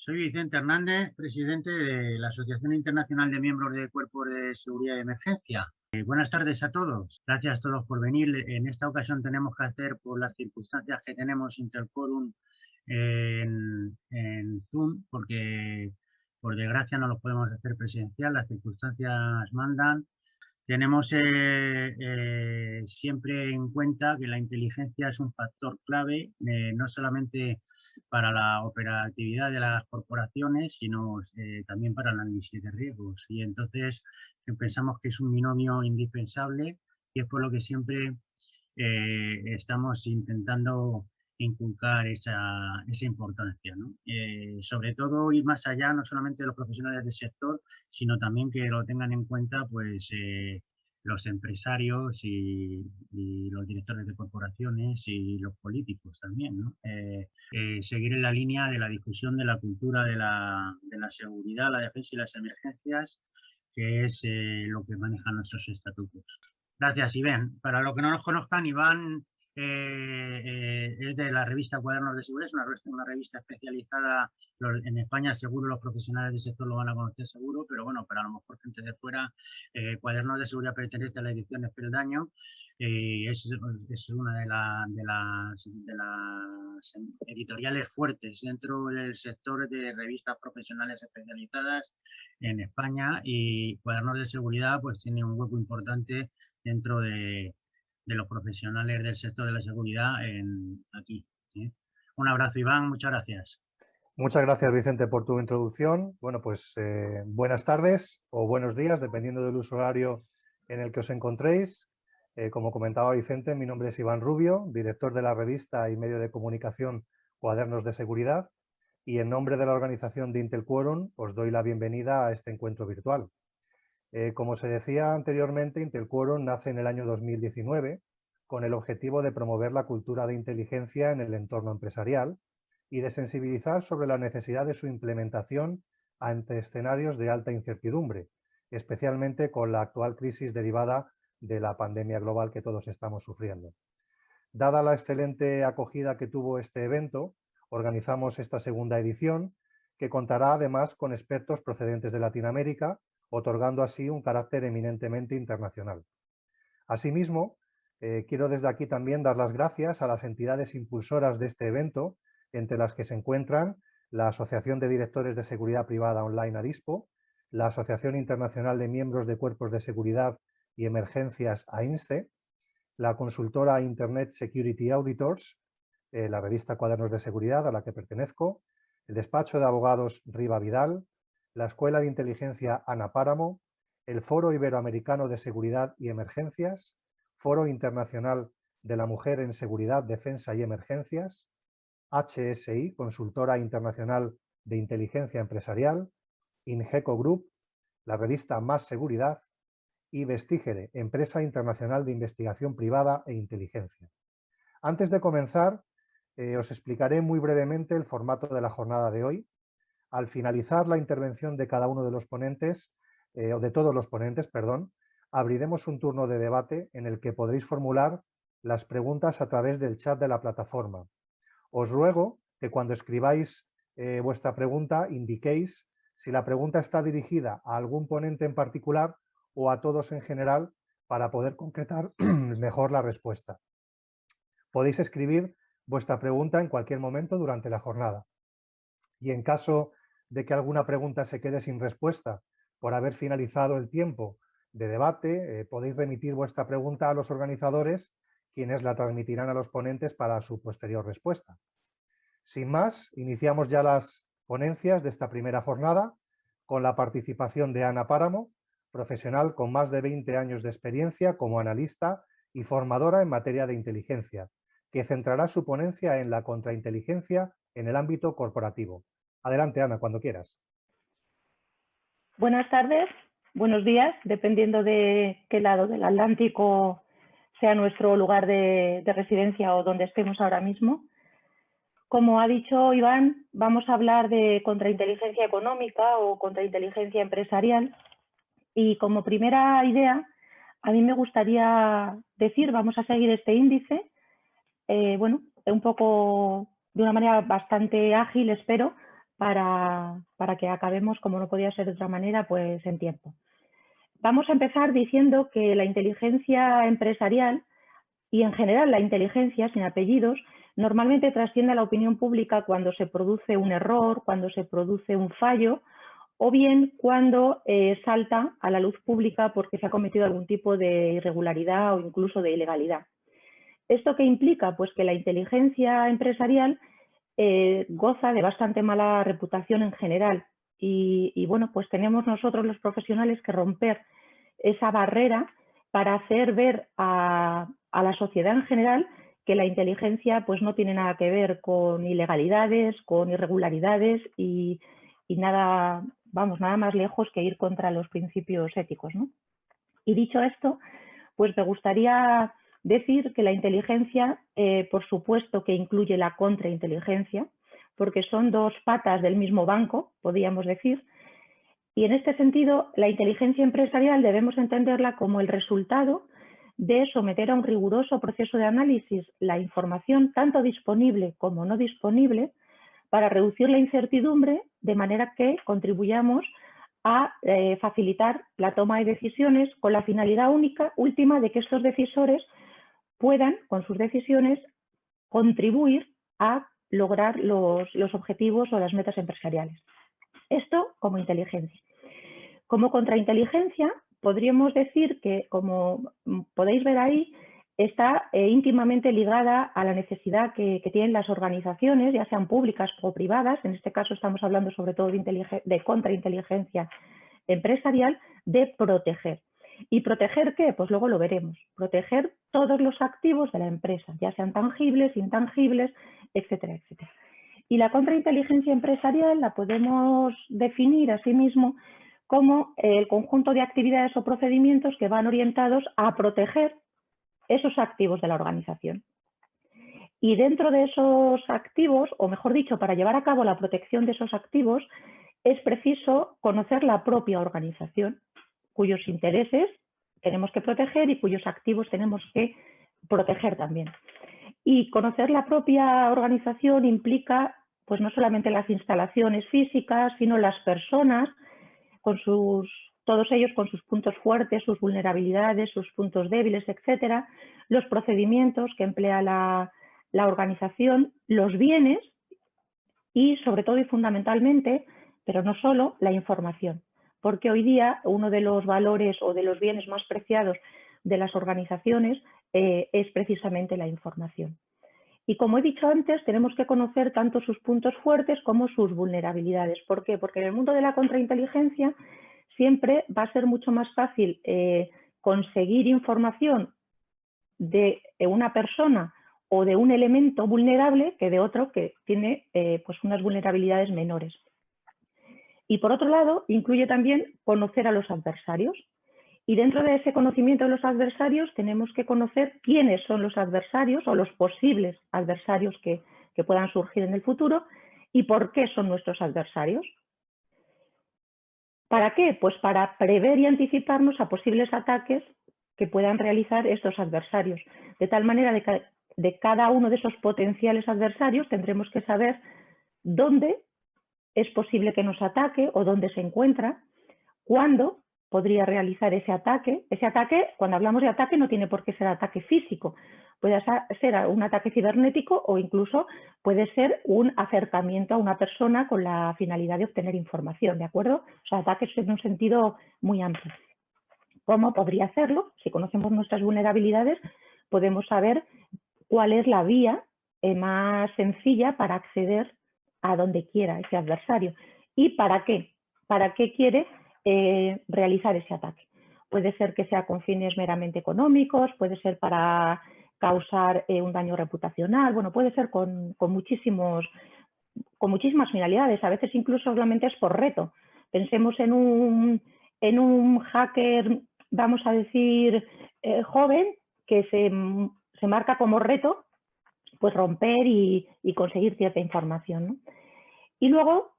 Soy Vicente Hernández, presidente de la Asociación Internacional de Miembros de Cuerpos de Seguridad y Emergencia. Buenas tardes a todos. Gracias a todos por venir. En esta ocasión tenemos que hacer, por las circunstancias que tenemos, Interquorum en Zoom, porque por desgracia no lo podemos hacer presencial, las circunstancias mandan. Tenemos siempre en cuenta que la inteligencia es un factor clave, no solamente para la operatividad de las corporaciones, sino también para el análisis de riesgos. Y entonces pensamos que es un binomio indispensable y es por lo que siempre estamos intentando inculcar esa importancia, ¿no? Sobre todo ir más allá, no solamente de los profesionales del sector, sino también que lo tengan en cuenta pues, los empresarios y los directores de corporaciones y los políticos también, ¿no? Seguir en la línea de la difusión de la cultura de la seguridad, la defensa y las emergencias, que es lo que manejan nuestros estatutos. Gracias, Iván. Para los que no nos conozcan, Iván es de la revista Cuadernos de Seguridad, es una revista especializada en España, seguro los profesionales del sector lo van a conocer seguro, pero bueno, para a lo mejor gente de fuera, Cuadernos de Seguridad pertenece a la edición Peldaño, es una de las editoriales fuertes dentro del sector de revistas profesionales especializadas en España, y Cuadernos de Seguridad pues tiene un hueco importante dentro de los profesionales del sector de la seguridad aquí. ¿Sí? Un abrazo, Iván, muchas gracias. Muchas gracias, Vicente, por tu introducción. Bueno, pues buenas tardes o buenos días, dependiendo del uso horario en el que os encontréis. Como comentaba Vicente, mi nombre es Iván Rubio, director de la revista y medio de comunicación Cuadernos de Seguridad, y en nombre de la organización de Interquorum os doy la bienvenida a este encuentro virtual. Como se decía anteriormente, Interquorum nace en el año 2019 con el objetivo de promover la cultura de inteligencia en el entorno empresarial y de sensibilizar sobre la necesidad de su implementación ante escenarios de alta incertidumbre, especialmente con la actual crisis derivada de la pandemia global que todos estamos sufriendo. Dada la excelente acogida que tuvo este evento, organizamos esta segunda edición, que contará además con expertos procedentes de Latinoamérica, otorgando así un carácter eminentemente internacional. Asimismo, quiero desde aquí también dar las gracias a las entidades impulsoras de este evento, entre las que se encuentran la Asociación de Directores de Seguridad Privada Online ADISPO, la Asociación Internacional de Miembros de Cuerpos de Seguridad y Emergencias AINSCE, la consultora Internet Security Auditors, la revista Cuadernos de Seguridad a la que pertenezco, el despacho de abogados Riva Vidal, la Escuela de Inteligencia Ana Páramo, el Foro Iberoamericano de Seguridad y Emergencias, Foro Internacional de la Mujer en Seguridad, Defensa y Emergencias, HSI, Consultora Internacional de Inteligencia Empresarial, Ingeco Group, la revista Más Seguridad y Vestigere, Empresa Internacional de Investigación Privada e Inteligencia. Antes de comenzar, os explicaré muy brevemente el formato de la jornada de hoy. Al finalizar la intervención de cada uno de los ponentes, o de todos los ponentes, perdón, abriremos un turno de debate en el que podréis formular las preguntas a través del chat de la plataforma. Os ruego que cuando escribáis vuestra pregunta indiquéis si la pregunta está dirigida a algún ponente en particular o a todos en general para poder concretar mejor la respuesta. Podéis escribir vuestra pregunta en cualquier momento durante la jornada. Y en caso de que alguna pregunta se quede sin respuesta por haber finalizado el tiempo de debate, podéis remitir vuestra pregunta a los organizadores, quienes la transmitirán a los ponentes para su posterior respuesta. Sin más, iniciamos ya las ponencias de esta primera jornada con la participación de Ana Páramo, profesional con más de 20 años de experiencia como analista y formadora en materia de inteligencia, que centrará su ponencia en la contrainteligencia en el ámbito corporativo. Adelante, Ana, cuando quieras. Buenas tardes, buenos días, dependiendo de qué lado del Atlántico sea nuestro lugar de residencia o donde estemos ahora mismo. Como ha dicho Iván, vamos a hablar de contrainteligencia económica o contrainteligencia empresarial. Y como primera idea, a mí me gustaría decir, vamos a seguir este índice, un poco de una manera bastante ágil, espero, para que acabemos, como no podía ser de otra manera, pues en tiempo. Vamos a empezar diciendo que la inteligencia empresarial y en general la inteligencia sin apellidos normalmente trasciende a la opinión pública cuando se produce un error, cuando se produce un fallo o bien cuando salta a la luz pública porque se ha cometido algún tipo de irregularidad o incluso de ilegalidad. ¿Esto qué implica? Pues que la inteligencia empresarial goza de bastante mala reputación en general y bueno, pues tenemos nosotros los profesionales que romper esa barrera para hacer ver a la sociedad en general que la inteligencia pues no tiene nada que ver con ilegalidades, con irregularidades y nada, vamos, nada más lejos que ir contra los principios éticos, ¿no? Y dicho esto, pues me gustaría decir que la inteligencia, por supuesto que incluye la contrainteligencia, porque son dos patas del mismo banco, podríamos decir, y en este sentido la inteligencia empresarial debemos entenderla como el resultado de someter a un riguroso proceso de análisis la información tanto disponible como no disponible para reducir la incertidumbre de manera que contribuyamos a facilitar la toma de decisiones con la finalidad última de que estos decisores puedan, con sus decisiones, contribuir a lograr los objetivos o las metas empresariales. Esto como inteligencia. Como contrainteligencia, podríamos decir que, como podéis ver ahí, está íntimamente ligada a la necesidad que tienen las organizaciones, ya sean públicas o privadas, en este caso estamos hablando sobre todo de contrainteligencia empresarial, de proteger. ¿Y proteger qué? Pues luego lo veremos. Proteger todos los activos de la empresa, ya sean tangibles, intangibles, etcétera, etcétera. Y la contrainteligencia empresarial la podemos definir asimismo como el conjunto de actividades o procedimientos que van orientados a proteger esos activos de la organización. Y dentro de esos activos, o mejor dicho, para llevar a cabo la protección de esos activos, es preciso conocer la propia organización, cuyos intereses tenemos que proteger y cuyos activos tenemos que proteger también. Y conocer la propia organización implica, pues no solamente las instalaciones físicas, sino las personas, todos ellos con sus puntos fuertes, sus vulnerabilidades, sus puntos débiles, etcétera, los procedimientos que emplea la organización, los bienes y sobre todo y fundamentalmente, pero no solo, la información. Porque hoy día uno de los valores o de los bienes más preciados de las organizaciones es precisamente la información. Y como he dicho antes, tenemos que conocer tanto sus puntos fuertes como sus vulnerabilidades. ¿Por qué? Porque en el mundo de la contrainteligencia siempre va a ser mucho más fácil conseguir información de una persona o de un elemento vulnerable que de otro que tiene pues unas vulnerabilidades menores. Y por otro lado, incluye también conocer a los adversarios. Y dentro de ese conocimiento de los adversarios tenemos que conocer quiénes son los adversarios o los posibles adversarios que puedan surgir en el futuro y por qué son nuestros adversarios. ¿Para qué? Pues para prever y anticiparnos a posibles ataques que puedan realizar estos adversarios. De tal manera de cada uno de esos potenciales adversarios tendremos que saber dónde es posible que nos ataque o dónde se encuentra, cuándo podría realizar ese ataque. Ese ataque, cuando hablamos de ataque, no tiene por qué ser ataque físico. Puede ser un ataque cibernético o incluso puede ser un acercamiento a una persona con la finalidad de obtener información, ¿de acuerdo? O sea, ataques en un sentido muy amplio. ¿Cómo podría hacerlo? Si conocemos nuestras vulnerabilidades, podemos saber cuál es la vía más sencilla para acceder a donde quiera ese adversario. ¿Y para qué? ¿Para qué quiere realizar ese ataque? Puede ser que sea con fines meramente económicos, puede ser para causar un daño reputacional, bueno, puede ser con muchísimas finalidades, a veces incluso solamente es por reto. Pensemos en un hacker, vamos a decir, joven, que se marca como reto pues romper y conseguir cierta información, ¿no? Y luego,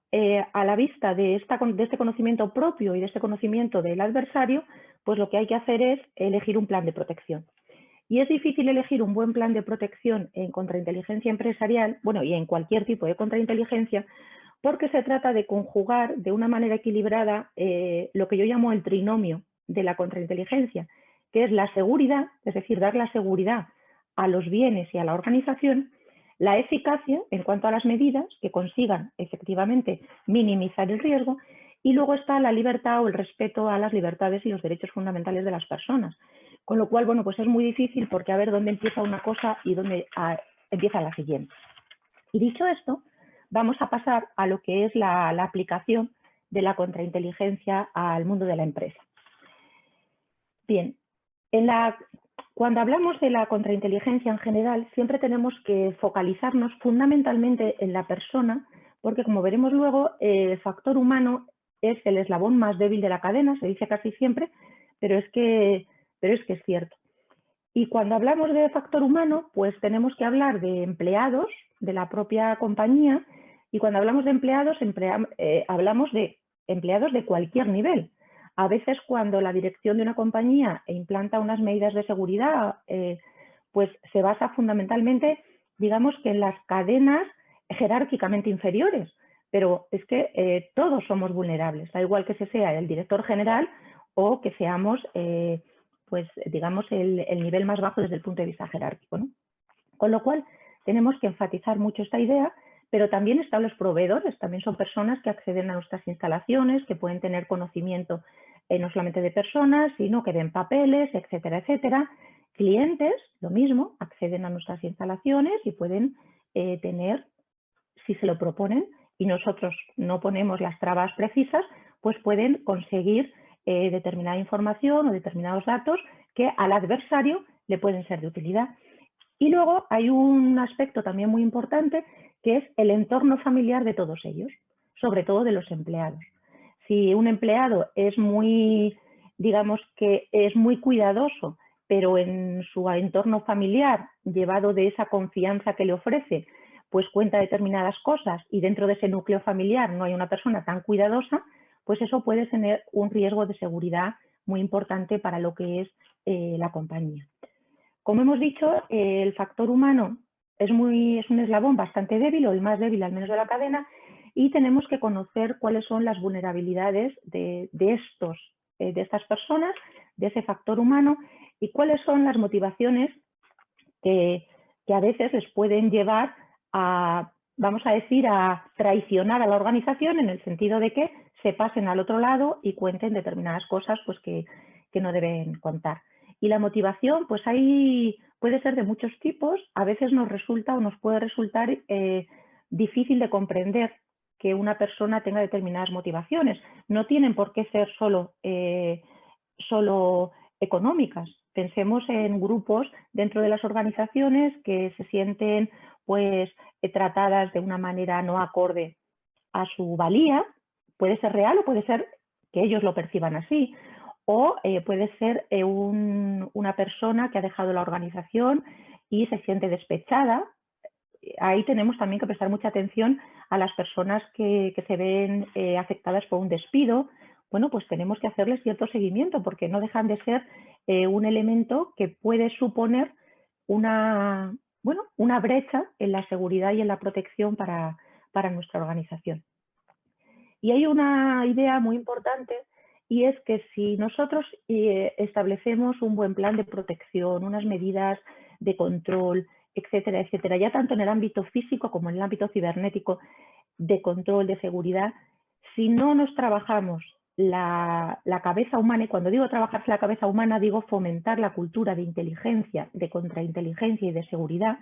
a la vista de este conocimiento propio y de este conocimiento del adversario, pues lo que hay que hacer es elegir un plan de protección. Y es difícil elegir un buen plan de protección en contrainteligencia empresarial, bueno, y en cualquier tipo de contrainteligencia, porque se trata de conjugar de una manera equilibrada lo que yo llamo el trinomio de la contrainteligencia, que es la seguridad, es decir, dar la seguridad a los bienes y a la organización, la eficacia en cuanto a las medidas que consigan efectivamente minimizar el riesgo, y luego está la libertad o el respeto a las libertades y los derechos fundamentales de las personas. Con lo cual, bueno, pues es muy difícil porque a ver dónde empieza una cosa y dónde empieza la siguiente. Y dicho esto, vamos a pasar a lo que es la aplicación de la contrainteligencia al mundo de la empresa. Bien, cuando hablamos de la contrainteligencia en general, siempre tenemos que focalizarnos fundamentalmente en la persona, porque como veremos luego, el factor humano es el eslabón más débil de la cadena, se dice casi siempre, pero es que es cierto. Y cuando hablamos de factor humano, pues tenemos que hablar de empleados de la propia compañía, y cuando hablamos de empleados, hablamos de empleados de cualquier nivel. A veces cuando la dirección de una compañía implanta unas medidas de seguridad, pues se basa fundamentalmente, digamos, que en las cadenas jerárquicamente inferiores, pero es que todos somos vulnerables, da igual que se sea el director general o que seamos, pues digamos, el nivel más bajo desde el punto de vista jerárquico, ¿no? Con lo cual tenemos que enfatizar mucho esta idea, pero también están los proveedores, también son personas que acceden a nuestras instalaciones, que pueden tener conocimiento no solamente de personas, sino que ven papeles, etcétera, etcétera. Clientes, lo mismo, acceden a nuestras instalaciones y pueden tener, si se lo proponen, y nosotros no ponemos las trabas precisas, pues pueden conseguir determinada información o determinados datos que al adversario le pueden ser de utilidad. Y luego hay un aspecto también muy importante, que es el entorno familiar de todos ellos, sobre todo de los empleados. Si un empleado es muy, digamos que es muy cuidadoso, pero en su entorno familiar, llevado de esa confianza que le ofrece, pues cuenta determinadas cosas y dentro de ese núcleo familiar no hay una persona tan cuidadosa, pues eso puede tener un riesgo de seguridad muy importante para lo que es la compañía. Como hemos dicho, el factor humano es un eslabón bastante débil, o el más débil al menos de la cadena, y tenemos que conocer cuáles son las vulnerabilidades de estas personas, de ese factor humano, y cuáles son las motivaciones que a veces les pueden llevar a, vamos a decir, a traicionar a la organización, en el sentido de que se pasen al otro lado y cuenten determinadas cosas pues, que no deben contar. Y la motivación, pues ahí puede ser de muchos tipos. A veces nos resulta o nos puede resultar difícil de comprender que una persona tenga determinadas motivaciones. No tienen por qué ser solo económicas. Pensemos en grupos dentro de las organizaciones que se sienten pues, tratadas de una manera no acorde a su valía. Puede ser real o puede ser que ellos lo perciban así. O puede ser una persona que ha dejado la organización y se siente despechada. Ahí tenemos también que prestar mucha atención a las personas que se ven afectadas por un despido. Bueno, pues tenemos que hacerles cierto seguimiento porque no dejan de ser un elemento que puede suponer una brecha en la seguridad y en la protección para nuestra organización. Y hay una idea muy importante, y es que si nosotros establecemos un buen plan de protección, unas medidas de control, etcétera, etcétera, ya tanto en el ámbito físico como en el ámbito cibernético de control, de seguridad, si no nos trabajamos la cabeza humana, y cuando digo trabajarse la cabeza humana, digo fomentar la cultura de inteligencia, de contrainteligencia y de seguridad,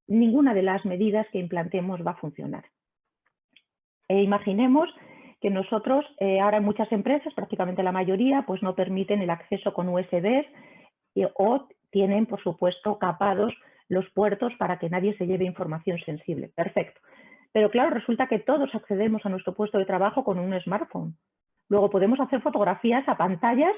ninguna de las medidas que implantemos va a funcionar. Imaginemos que nosotros, ahora en muchas empresas, prácticamente la mayoría, pues no permiten el acceso con USBs o tienen, por supuesto, capados los puertos para que nadie se lleve información sensible. Perfecto. Pero claro, resulta que todos accedemos a nuestro puesto de trabajo con un smartphone. Luego podemos hacer fotografías a pantallas.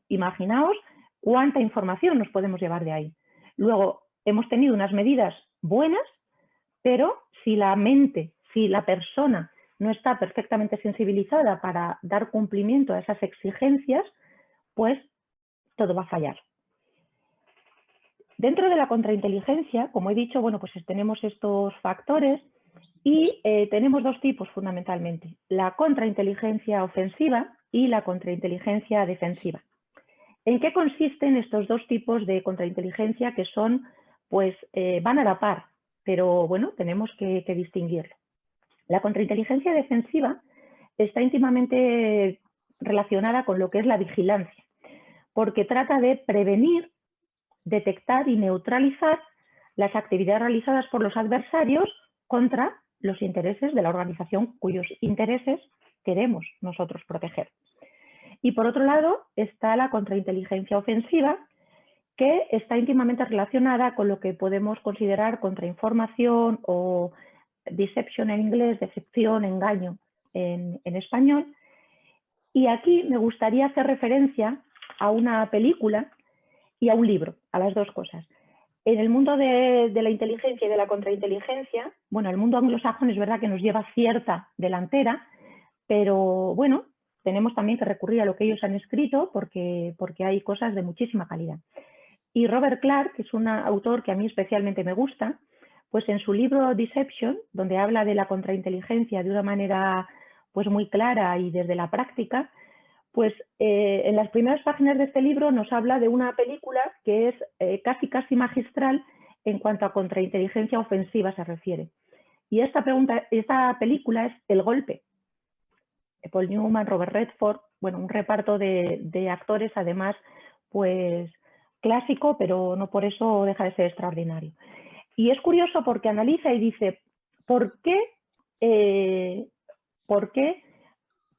Imaginaos cuánta información nos podemos llevar de ahí. Luego, hemos tenido unas medidas buenas, pero si la mente, si la persona no está perfectamente sensibilizada para dar cumplimiento a esas exigencias, pues todo va a fallar. Dentro de la contrainteligencia, como he dicho, bueno, pues tenemos estos factores Y tenemos dos tipos fundamentalmente, la contrainteligencia ofensiva y la contrainteligencia defensiva. ¿En qué consisten estos dos tipos de contrainteligencia que son, pues, van a la par, pero bueno, tenemos que distinguirlo? La contrainteligencia defensiva está íntimamente relacionada con lo que es la vigilancia, porque trata de prevenir, detectar y neutralizar las actividades realizadas por los adversarios contra los intereses de la organización cuyos intereses queremos nosotros proteger. Y por otro lado está la contrainteligencia ofensiva, que está íntimamente relacionada con lo que podemos considerar contrainformación o deception en inglés, decepción, engaño en español. Y aquí me gustaría hacer referencia a una película y a un libro, a las dos cosas. En el mundo de la inteligencia y de la contrainteligencia, bueno, el mundo anglosajón es verdad que nos lleva cierta delantera, pero bueno, tenemos también que recurrir a lo que ellos han escrito porque hay cosas de muchísima calidad. Y Robert Clark, que es un autor que a mí especialmente me gusta, pues en su libro Deception, donde habla de la contrainteligencia de una manera pues muy clara y desde la práctica, pues en las primeras páginas de este libro nos habla de una película que es casi magistral en cuanto a contrainteligencia ofensiva se refiere. Y esta película es El golpe. Paul Newman, Robert Redford, bueno, un reparto de actores además pues clásico, pero no por eso deja de ser extraordinario. Y es curioso porque analiza y dice, ¿por qué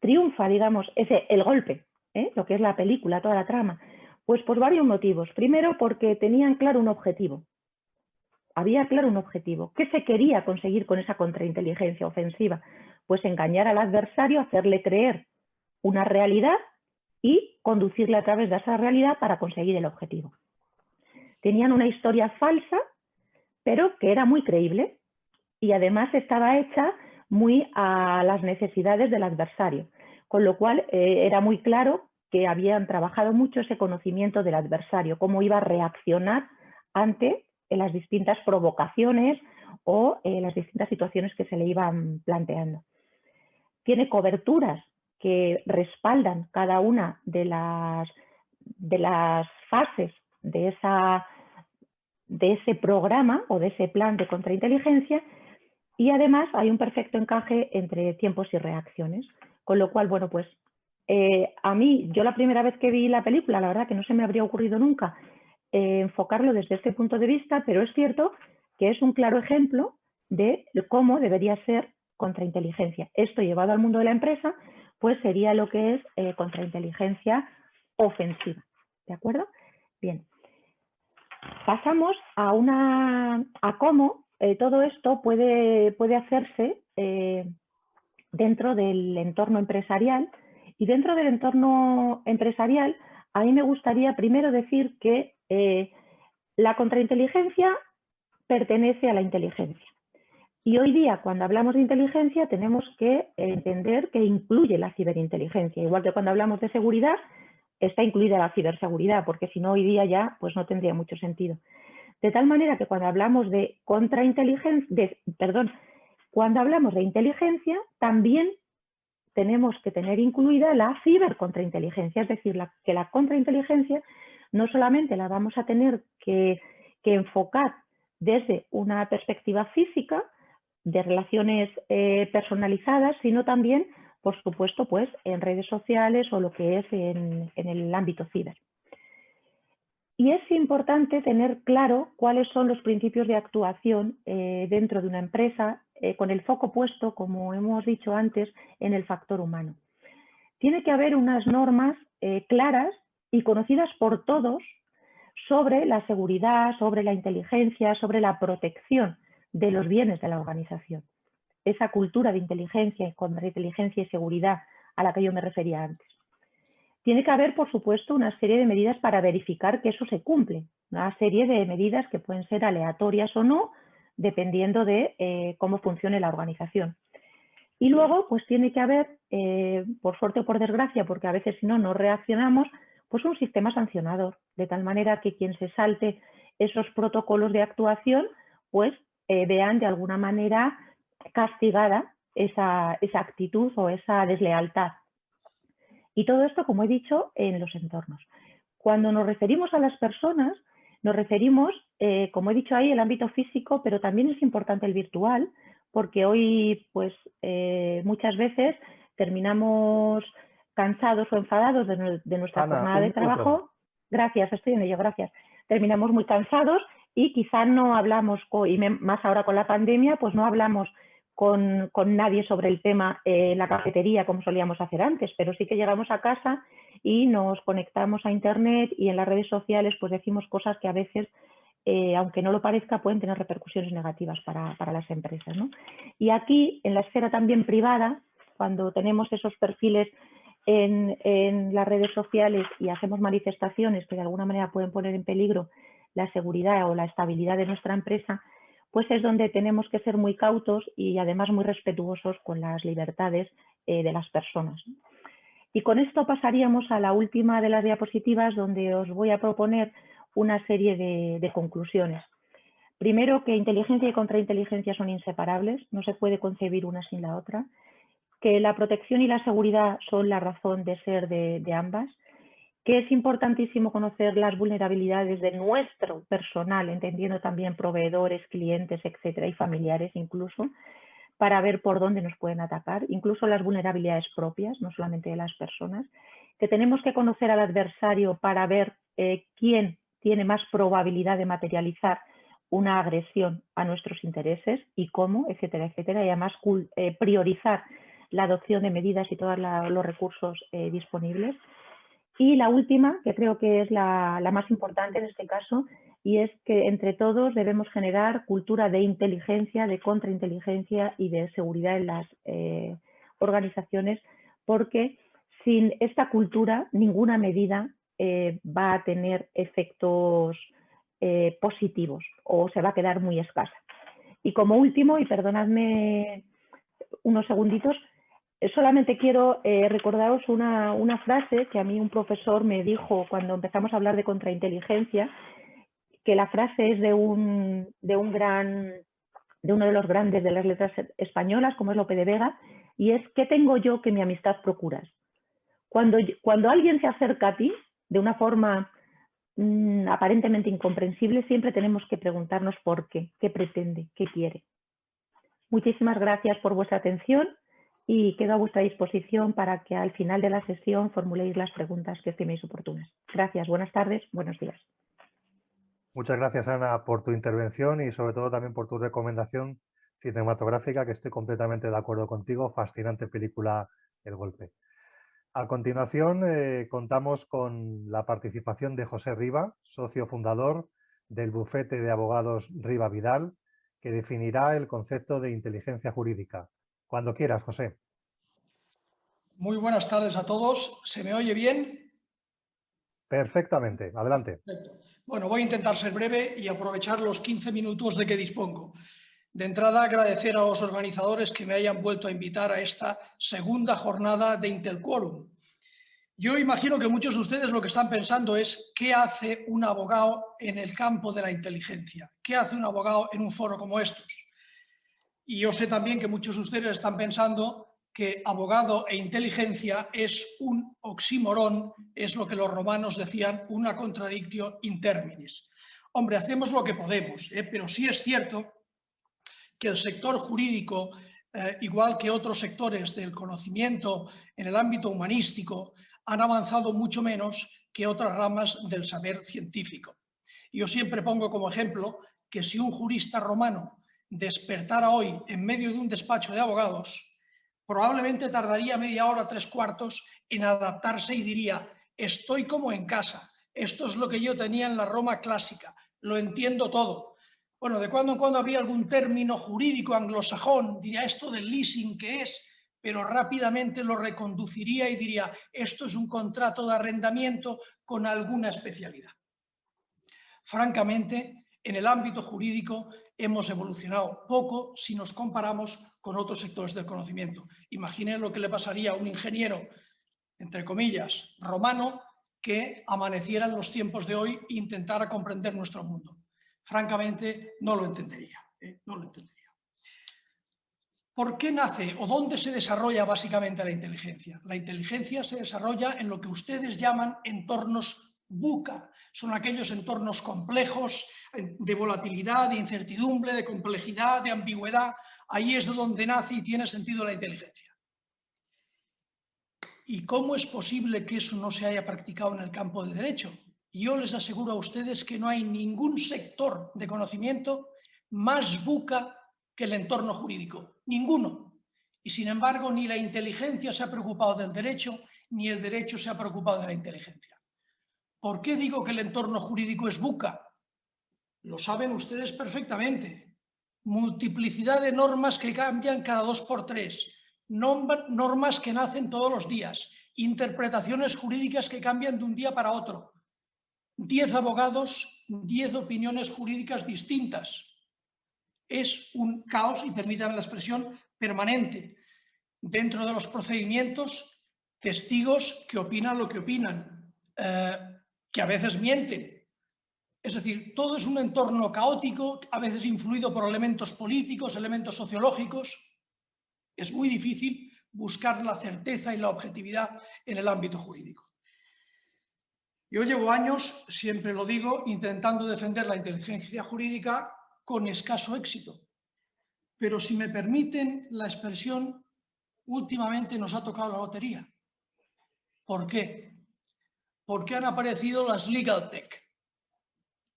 triunfa, digamos, el golpe, lo que es la película, toda la trama? Pues por varios motivos. Primero, porque tenían claro un objetivo. Había claro un objetivo. ¿Qué se quería conseguir con esa contrainteligencia ofensiva? Pues engañar al adversario, hacerle creer una realidad y conducirle a través de esa realidad para conseguir el objetivo. Tenían una historia falsa, pero que era muy creíble y además estaba hecha muy a las necesidades del adversario, con lo cual era muy claro que habían trabajado mucho ese conocimiento del adversario, cómo iba a reaccionar ante las distintas provocaciones o las distintas situaciones que se le iban planteando. Tiene coberturas que respaldan cada una de las fases de ese programa o de ese plan de contrainteligencia, y además hay un perfecto encaje entre tiempos y reacciones, con lo cual, bueno, pues a mí, yo la primera vez que vi la película, la verdad que no se me habría ocurrido nunca enfocarlo desde este punto de vista, pero es cierto que es un claro ejemplo de cómo debería ser contrainteligencia. Esto llevado al mundo de la empresa, pues sería lo que es contrainteligencia ofensiva, ¿de acuerdo? Bien. Pasamos a cómo todo esto puede hacerse dentro del entorno empresarial. Y dentro del entorno empresarial, a mí me gustaría primero decir que la contrainteligencia pertenece a la inteligencia. Y hoy día, cuando hablamos de inteligencia, tenemos que entender que incluye la ciberinteligencia. Igual que cuando hablamos de seguridad, está incluida la ciberseguridad, porque si no, hoy día ya pues no tendría mucho sentido. De tal manera que cuando hablamos de cuando hablamos de inteligencia, también tenemos que tener incluida la cibercontrainteligencia, es decir, que la contrainteligencia no solamente la vamos a tener que enfocar desde una perspectiva física, de relaciones personalizadas, sino también, por supuesto, pues en redes sociales o lo que es en el ámbito ciber. Y es importante tener claro cuáles son los principios de actuación dentro de una empresa, con el foco puesto, como hemos dicho antes, en el factor humano. Tiene que haber unas normas claras y conocidas por todos sobre la seguridad, sobre la inteligencia, sobre la protección de los bienes de la organización. Esa cultura de inteligencia, contrainteligencia y seguridad a la que yo me refería antes. Tiene que haber, por supuesto, una serie de medidas para verificar que eso se cumple. Una serie de medidas que pueden ser aleatorias o no, dependiendo de cómo funcione la organización. Y luego, pues tiene que haber, por suerte o por desgracia, porque a veces si no, no reaccionamos, pues un sistema sancionador, de tal manera que quien se salte esos protocolos de actuación, pues vean de alguna manera castigada esa actitud o esa deslealtad. Y todo esto, como he dicho, en los entornos. Cuando nos referimos a las personas, nos referimos, como he dicho ahí, el ámbito físico, pero también es importante el virtual, porque hoy, pues, muchas veces terminamos cansados o enfadados de nuestra Ana, jornada de trabajo. Gracias, estoy en ello, gracias. Terminamos muy cansados y quizá no hablamos, y más ahora con la pandemia, pues no hablamos con nadie sobre el tema en la cafetería como solíamos hacer antes, pero sí que llegamos a casa y nos conectamos a internet y en las redes sociales pues decimos cosas que a veces, aunque no lo parezca, pueden tener repercusiones negativas para las empresas, ¿no? Y aquí, en la esfera también privada, cuando tenemos esos perfiles en las redes sociales y hacemos manifestaciones que de alguna manera pueden poner en peligro la seguridad o la estabilidad de nuestra empresa, pues es donde tenemos que ser muy cautos y además muy respetuosos con las libertades de las personas. Y con esto pasaríamos a la última de las diapositivas, donde os voy a proponer una serie de conclusiones. Primero, que inteligencia y contrainteligencia son inseparables, no se puede concebir una sin la otra, que la protección y la seguridad son la razón de ser de ambas, que es importantísimo conocer las vulnerabilidades de nuestro personal, entendiendo también proveedores, clientes, etcétera, y familiares incluso, para ver por dónde nos pueden atacar, incluso las vulnerabilidades propias, no solamente de las personas, que tenemos que conocer al adversario para ver quién tiene más probabilidad de materializar una agresión a nuestros intereses y cómo, etcétera, etcétera, y además priorizar la adopción de medidas y todos los recursos disponibles. Y la última, que creo que es la más importante en este caso, y es que entre todos debemos generar cultura de inteligencia, de contrainteligencia y de seguridad en las organizaciones, porque sin esta cultura ninguna medida va a tener efectos positivos o se va a quedar muy escasa. Y como último, y perdonadme unos segunditos, solamente quiero recordaros una frase que a mí un profesor me dijo cuando empezamos a hablar de contrainteligencia, que la frase es de uno de los grandes de las letras españolas, como es Lope de Vega, y es: ¿qué tengo yo que mi amistad procuras? Cuando alguien se acerca a ti de una forma aparentemente incomprensible, siempre tenemos que preguntarnos por qué pretende, qué quiere. Muchísimas gracias por vuestra atención y quedo a vuestra disposición para que al final de la sesión formuléis las preguntas que estiméis oportunas. Gracias, buenas tardes, buenos días. Muchas gracias, Ana, por tu intervención y sobre todo también por tu recomendación cinematográfica, que estoy completamente de acuerdo contigo. Fascinante película El Golpe. A continuación, contamos con la participación de José Riba, socio fundador del bufete de abogados Riba Vidal, que definirá el concepto de inteligencia jurídica. Cuando quieras, José. Muy buenas tardes a todos. ¿Se me oye bien? Perfectamente. Adelante. Perfecto. Bueno, voy a intentar ser breve y aprovechar los 15 minutos de que dispongo. De entrada, agradecer a los organizadores que me hayan vuelto a invitar a esta segunda jornada de Intelquorum. Yo imagino que muchos de ustedes lo que están pensando es ¿qué hace un abogado en el campo de la inteligencia? ¿Qué hace un abogado en un foro como estos? Y yo sé también que muchos de ustedes están pensando que abogado e inteligencia es un oxímoron, es lo que los romanos decían, una contradictio in terminis. Hombre, hacemos lo que podemos, pero sí es cierto que el sector jurídico, igual que otros sectores del conocimiento en el ámbito humanístico, han avanzado mucho menos que otras ramas del saber científico. Yo siempre pongo como ejemplo que si un jurista romano despertara hoy en medio de un despacho de abogados, probablemente tardaría media hora, 3/4 en adaptarse y diría: estoy como en casa, esto es lo que yo tenía en la Roma clásica, lo entiendo todo. Bueno, de cuando en cuando habría algún término jurídico anglosajón, diría esto del leasing, ¿qué es? Pero rápidamente lo reconduciría y diría: esto es un contrato de arrendamiento con alguna especialidad. Francamente, en el ámbito jurídico hemos evolucionado poco si nos comparamos con otros sectores del conocimiento. Imaginen lo que le pasaría a un ingeniero, entre comillas, romano, que amaneciera en los tiempos de hoy e intentara comprender nuestro mundo. Francamente, no lo entendería. No lo entendería. ¿Por qué nace o dónde se desarrolla básicamente la inteligencia? La inteligencia se desarrolla en lo que ustedes llaman entornos VUCA. Son aquellos entornos complejos de volatilidad, de incertidumbre, de complejidad, de ambigüedad. Ahí es donde nace y tiene sentido la inteligencia. ¿Y cómo es posible que eso no se haya practicado en el campo del derecho? Yo les aseguro a ustedes que no hay ningún sector de conocimiento más VUCA que el entorno jurídico. Ninguno. Y sin embargo, ni la inteligencia se ha preocupado del derecho, ni el derecho se ha preocupado de la inteligencia. ¿Por qué digo que el entorno jurídico es VUCA? Lo saben ustedes perfectamente. Multiplicidad de normas que cambian cada 2 por 3. Normas que nacen todos los días. Interpretaciones jurídicas que cambian de un día para otro. 10 abogados, 10 opiniones jurídicas distintas. Es un caos, y permítanme la expresión, permanente. Dentro de los procedimientos, testigos que opinan lo que opinan, que a veces mienten. Es decir, todo es un entorno caótico, a veces influido por elementos políticos, elementos sociológicos. Es muy difícil buscar la certeza y la objetividad en el ámbito jurídico. Yo llevo años, siempre lo digo, intentando defender la inteligencia jurídica con escaso éxito. Pero si me permiten la expresión, últimamente nos ha tocado la lotería. ¿Por qué? Porque han aparecido las Legal Tech.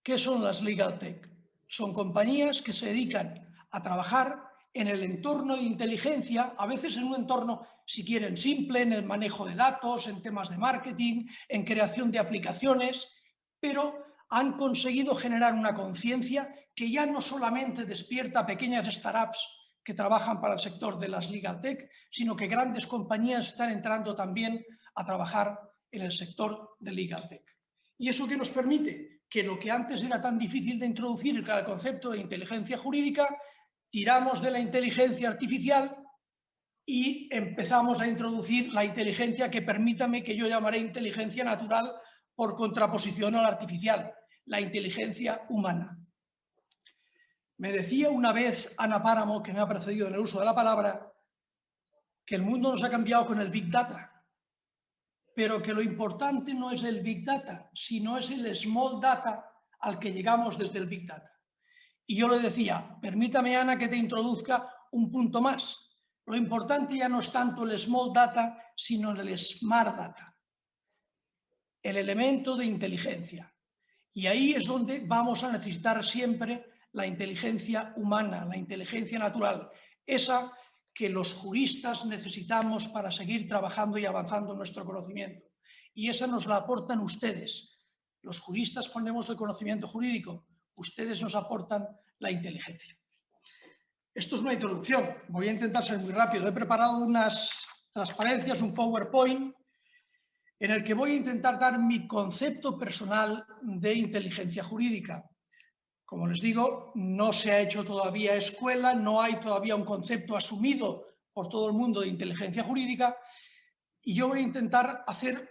¿Qué son las Legal Tech? Son compañías que se dedican a trabajar en el entorno de inteligencia, a veces en un entorno, si quieren, simple, en el manejo de datos, en temas de marketing, en creación de aplicaciones, pero han conseguido generar una conciencia que ya no solamente despierta pequeñas startups que trabajan para el sector de las Legal Tech, sino que grandes compañías están entrando también a trabajar en el sector de Legal Tech. ¿Y eso qué nos permite? Que lo que antes era tan difícil de introducir el concepto de inteligencia jurídica, tiramos de la inteligencia artificial y empezamos a introducir la inteligencia que permítame que yo llamaré inteligencia natural por contraposición a la artificial, la inteligencia humana. Me decía una vez Ana Páramo, que me ha precedido en el uso de la palabra, que el mundo nos ha cambiado con el Big Data, pero que lo importante no es el Big Data, sino es el Small Data al que llegamos desde el Big Data. Y yo le decía, permítame, Ana, que te introduzca un punto más. Lo importante ya no es tanto el Small Data, sino el Smart Data, el elemento de inteligencia. Y ahí es donde vamos a necesitar siempre la inteligencia humana, la inteligencia natural, esa que los juristas necesitamos para seguir trabajando y avanzando en nuestro conocimiento. Y esa nos la aportan ustedes. Los juristas ponemos el conocimiento jurídico, ustedes nos aportan la inteligencia. Esto es una introducción, voy a intentar ser muy rápido. He preparado unas transparencias, un PowerPoint, en el que voy a intentar dar mi concepto personal de inteligencia jurídica. Como les digo, no se ha hecho todavía escuela, no hay todavía un concepto asumido por todo el mundo de inteligencia jurídica, y yo voy a intentar hacer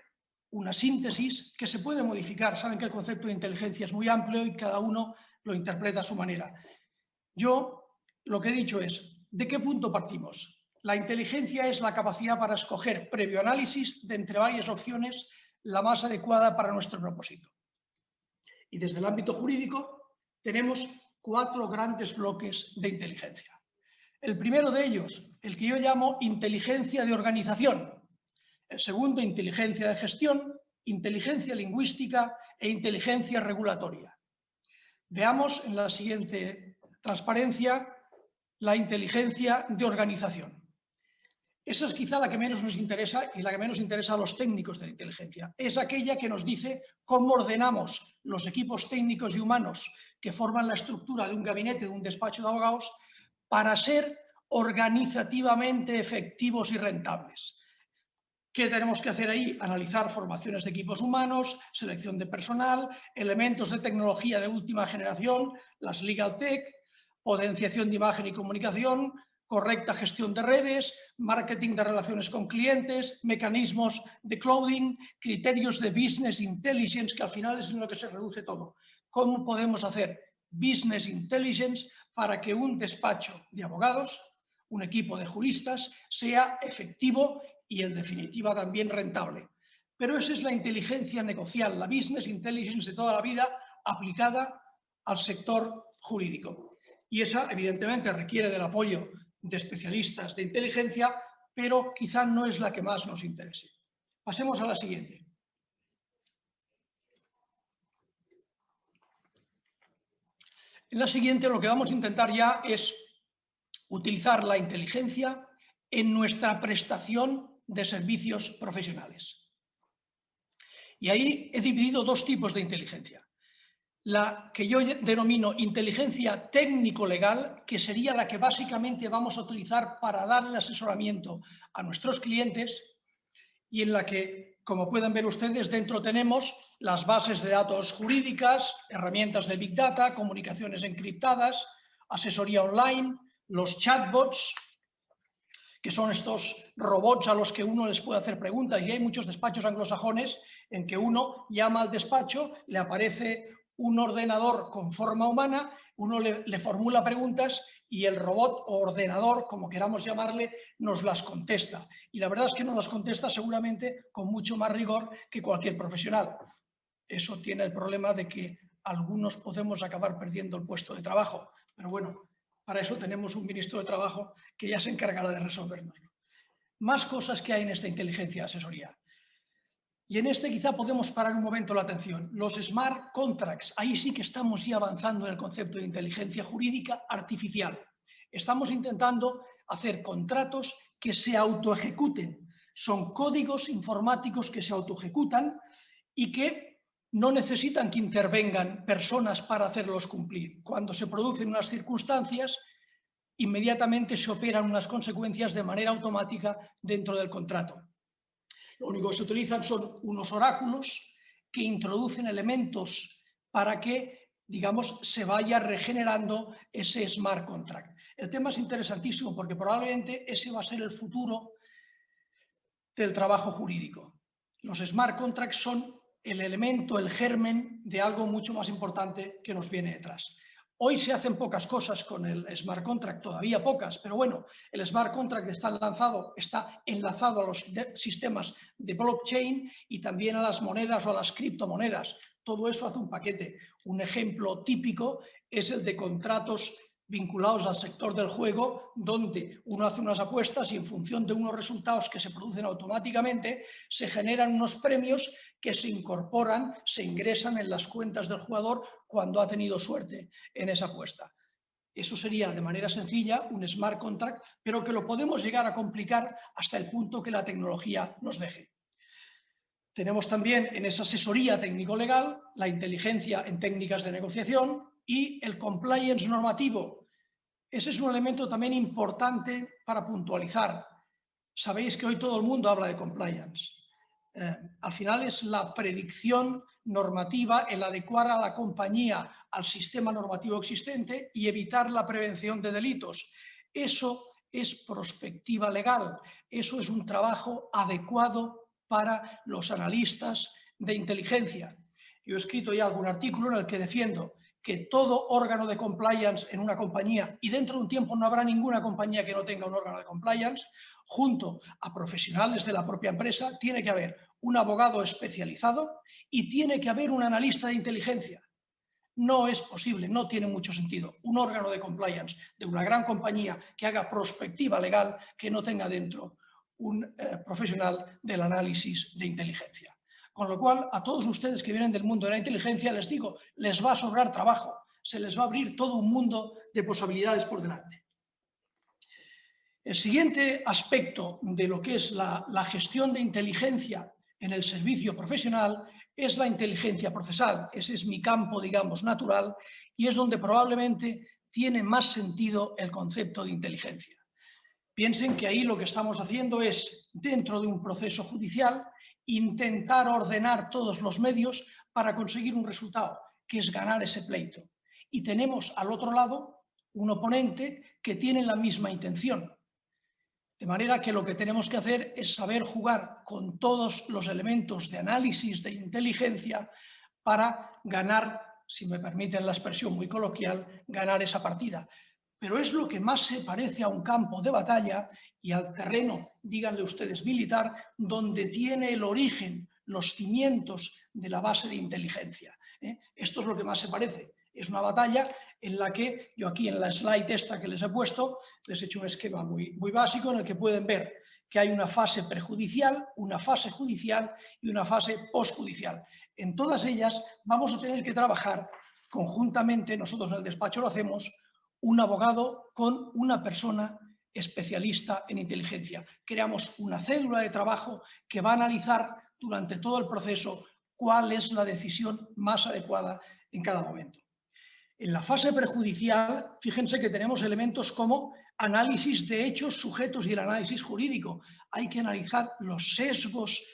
una síntesis que se puede modificar. Saben que el concepto de inteligencia es muy amplio y cada uno lo interpreta a su manera. Yo lo que he dicho es, ¿de qué punto partimos? La inteligencia es la capacidad para escoger, previo análisis de entre varias opciones, la más adecuada para nuestro propósito. Y desde el ámbito jurídico tenemos 4 grandes bloques de inteligencia. El primero de ellos, el que yo llamo inteligencia de organización. El segundo, inteligencia de gestión, inteligencia lingüística e inteligencia regulatoria. Veamos en la siguiente transparencia la inteligencia de organización. Esa es quizá la que menos nos interesa y la que menos interesa a los técnicos de la inteligencia. Es aquella que nos dice cómo ordenamos los equipos técnicos y humanos que forman la estructura de un gabinete, de un despacho de abogados, para ser organizativamente efectivos y rentables. ¿Qué tenemos que hacer ahí? Analizar formaciones de equipos humanos, selección de personal, elementos de tecnología de última generación, las Legal Tech, potenciación de imagen y comunicación, correcta gestión de redes, marketing de relaciones con clientes, mecanismos de clouding, criterios de business intelligence, que al final es en lo que se reduce todo. ¿Cómo podemos hacer business intelligence para que un despacho de abogados, un equipo de juristas, sea efectivo y en definitiva también rentable. Pero esa es la inteligencia negocial, la business intelligence de toda la vida aplicada al sector jurídico. Y esa evidentemente requiere del apoyo de especialistas de inteligencia, pero quizá no es la que más nos interese. Pasemos a la siguiente. En la siguiente lo que vamos a intentar ya es utilizar la inteligencia en nuestra prestación de servicios profesionales. Y ahí he dividido dos tipos de inteligencia. La que yo denomino inteligencia técnico-legal, que sería la que básicamente vamos a utilizar para darle asesoramiento a nuestros clientes, y en la que, como pueden ver ustedes, dentro tenemos las bases de datos jurídicas, herramientas de Big Data, comunicaciones encriptadas, asesoría online, los chatbots, que son estos robots a los que uno les puede hacer preguntas, y hay muchos despachos anglosajones en que uno llama al despacho, le aparece un ordenador con forma humana, uno le formula preguntas y el robot o ordenador, como queramos llamarle, nos las contesta. Y la verdad es que nos las contesta seguramente con mucho más rigor que cualquier profesional. Eso tiene el problema de que algunos podemos acabar perdiendo el puesto de trabajo. Pero bueno, para eso tenemos un ministro de Trabajo que ya se encargará de resolvernos. Más cosas que hay en esta inteligencia de asesoría. Y en este quizá podemos parar un momento la atención. Los smart contracts, ahí sí que estamos ya avanzando en el concepto de inteligencia jurídica artificial. Estamos intentando hacer contratos que se autoejecuten. Son códigos informáticos que se autoejecutan y que no necesitan que intervengan personas para hacerlos cumplir. Cuando se producen unas circunstancias, inmediatamente se operan unas consecuencias de manera automática dentro del contrato. Lo único que se utilizan son unos oráculos que introducen elementos para que, digamos, se vaya regenerando ese smart contract. El tema es interesantísimo porque probablemente ese va a ser el futuro del trabajo jurídico. Los smart contracts son el elemento, el germen de algo mucho más importante que nos viene detrás. Hoy se hacen pocas cosas con el smart contract, todavía pocas, pero bueno, el smart contract está enlazado a los sistemas de blockchain y también a las monedas o a las criptomonedas. Todo eso hace un paquete. Un ejemplo típico es el de contratos vinculados al sector del juego, donde uno hace unas apuestas y en función de unos resultados que se producen automáticamente, se generan unos premios que se incorporan, se ingresan en las cuentas del jugador cuando ha tenido suerte en esa apuesta. Eso sería de manera sencilla un smart contract, pero que lo podemos llegar a complicar hasta el punto que la tecnología nos deje. Tenemos también en esa asesoría técnico-legal la inteligencia en técnicas de negociación y el compliance normativo. Ese es un elemento también importante para puntualizar. Sabéis que hoy todo el mundo habla de compliance. Al final es la predicción normativa, el adecuar a la compañía al sistema normativo existente y evitar la prevención de delitos. Eso es prospectiva legal, eso es un trabajo adecuado para los analistas de inteligencia. Yo he escrito ya algún artículo en el que defiendo que todo órgano de compliance en una compañía, y dentro de un tiempo no habrá ninguna compañía que no tenga un órgano de compliance, junto a profesionales de la propia empresa, tiene que haber un abogado especializado y tiene que haber un analista de inteligencia. No es posible, no tiene mucho sentido un órgano de compliance de una gran compañía que haga prospectiva legal que no tenga dentro un profesional del análisis de inteligencia. Con lo cual, a todos ustedes que vienen del mundo de la inteligencia, les digo, les va a sobrar trabajo, se les va a abrir todo un mundo de posibilidades por delante. El siguiente aspecto de lo que es la gestión de inteligencia en el servicio profesional es la inteligencia procesal. Ese es mi campo, digamos, natural, y es donde probablemente tiene más sentido el concepto de inteligencia. Piensen que ahí lo que estamos haciendo es, dentro de un proceso judicial, intentar ordenar todos los medios para conseguir un resultado, que es ganar ese pleito. Y tenemos al otro lado un oponente que tiene la misma intención. De manera que lo que tenemos que hacer es saber jugar con todos los elementos de análisis de inteligencia para ganar, si me permiten la expresión muy coloquial, ganar esa partida. pero es lo que más se parece a un campo de batalla y al terreno, díganle ustedes, militar, donde tiene el origen, los cimientos de la base de inteligencia. Esto es lo que más se parece. Es una batalla en la que, yo aquí en la slide esta que les he puesto, les he hecho un esquema muy básico en el que pueden ver que hay una fase prejudicial, una fase judicial y una fase postjudicial. En todas ellas vamos a tener que trabajar conjuntamente, nosotros en el despacho lo hacemos, un abogado con una persona especialista en inteligencia. Creamos una cédula de trabajo que va a analizar durante todo el proceso cuál es la decisión más adecuada en cada momento. En la fase prejudicial, fíjense que tenemos elementos como análisis de hechos, sujetos y el análisis jurídico. Hay que analizar los sesgos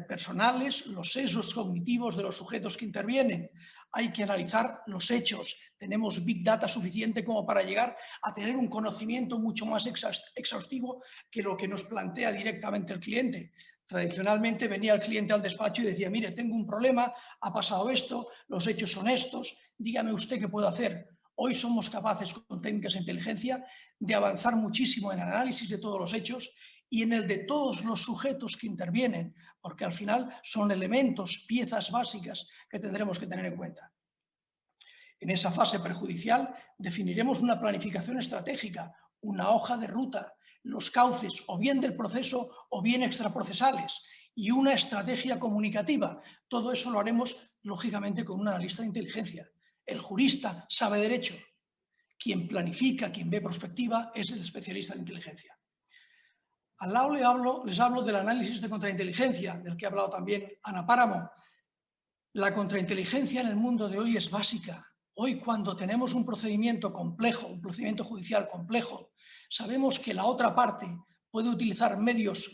personales, los sesgos cognitivos de los sujetos que intervienen. Hay que analizar los hechos. Tenemos Big Data suficiente como para llegar a tener un conocimiento mucho más exhaustivo que lo que nos plantea directamente el cliente. Tradicionalmente venía el cliente al despacho y decía, mire, tengo un problema, ha pasado esto, los hechos son estos, dígame usted qué puedo hacer. Hoy somos capaces con técnicas de inteligencia de avanzar muchísimo en el análisis de todos los hechos y en el de todos los sujetos que intervienen, porque al final son elementos, piezas básicas que tendremos que tener en cuenta. En esa fase prejudicial definiremos una planificación estratégica, una hoja de ruta, los cauces o bien del proceso o bien extraprocesales y una estrategia comunicativa. Todo eso lo haremos, lógicamente, con un analista de inteligencia. El jurista sabe derecho. Quien planifica, quien ve perspectiva, es el especialista en inteligencia. Al lado les hablo del análisis de contrainteligencia, del que ha hablado también Ana Páramo. La contrainteligencia en el mundo de hoy es básica. Hoy, cuando tenemos un procedimiento complejo, un procedimiento judicial complejo, sabemos que la otra parte puede utilizar medios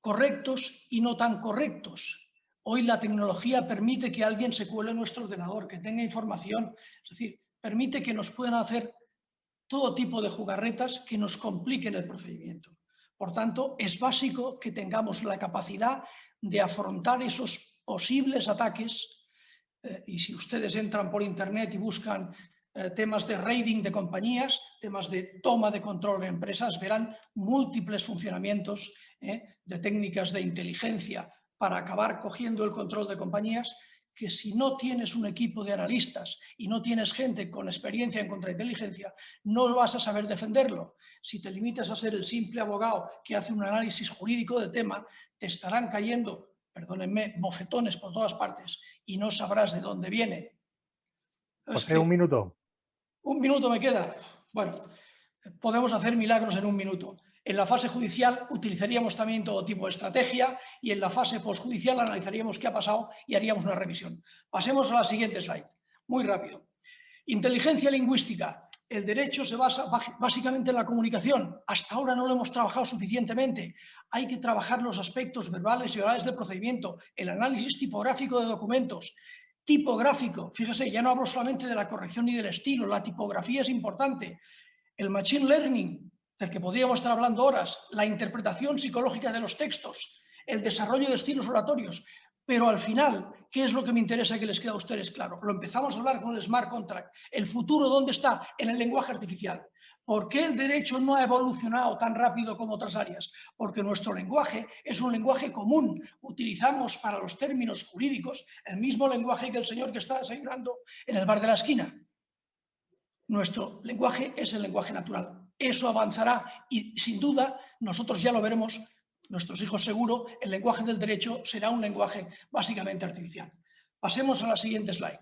correctos y no tan correctos. Hoy la tecnología permite que alguien se cuele en nuestro ordenador, que tenga información, es decir, permite que nos puedan hacer todo tipo de jugarretas que nos compliquen el procedimiento. Por tanto, es básico que tengamos la capacidad de afrontar esos posibles ataques. Y si ustedes entran por internet y buscan temas de raiding de compañías, temas de toma de control de empresas, verán múltiples funcionamientos de técnicas de inteligencia para acabar cogiendo el control de compañías, que si no tienes un equipo de analistas y no tienes gente con experiencia en contrainteligencia, no vas a saber defenderlo. Si te limitas a ser el simple abogado que hace un análisis jurídico del tema, te estarán cayendo, perdónenme, bofetones por todas partes y no sabrás de dónde viene. José, un minuto. ¿Un minuto me queda? Bueno, podemos hacer milagros en un minuto. En la fase judicial utilizaríamos también todo tipo de estrategia y en la fase postjudicial analizaríamos qué ha pasado y haríamos una revisión. Pasemos a la siguiente slide. Muy rápido. Inteligencia lingüística. El derecho se basa básicamente en la comunicación. Hasta ahora no lo hemos trabajado suficientemente. Hay que trabajar los aspectos verbales y orales del procedimiento, el análisis tipográfico de documentos. Tipográfico, fíjese, ya no hablo solamente de la corrección ni del estilo, la tipografía es importante. El machine learning, del que podríamos estar hablando horas, la interpretación psicológica de los textos, el desarrollo de estilos oratorios. Pero al final, ¿qué es lo que me interesa que les quede a ustedes claro? Lo empezamos a hablar con el smart contract. ¿El futuro dónde está? En el lenguaje artificial. ¿Por qué el derecho no ha evolucionado tan rápido como otras áreas? Porque nuestro lenguaje es un lenguaje común. Utilizamos para los términos jurídicos el mismo lenguaje que el señor que está desayunando en el bar de la esquina. Nuestro lenguaje es el lenguaje natural. Eso avanzará y, sin duda, nosotros ya lo veremos, nuestros hijos seguro, el lenguaje del derecho será un lenguaje básicamente artificial. Pasemos a la siguiente slide.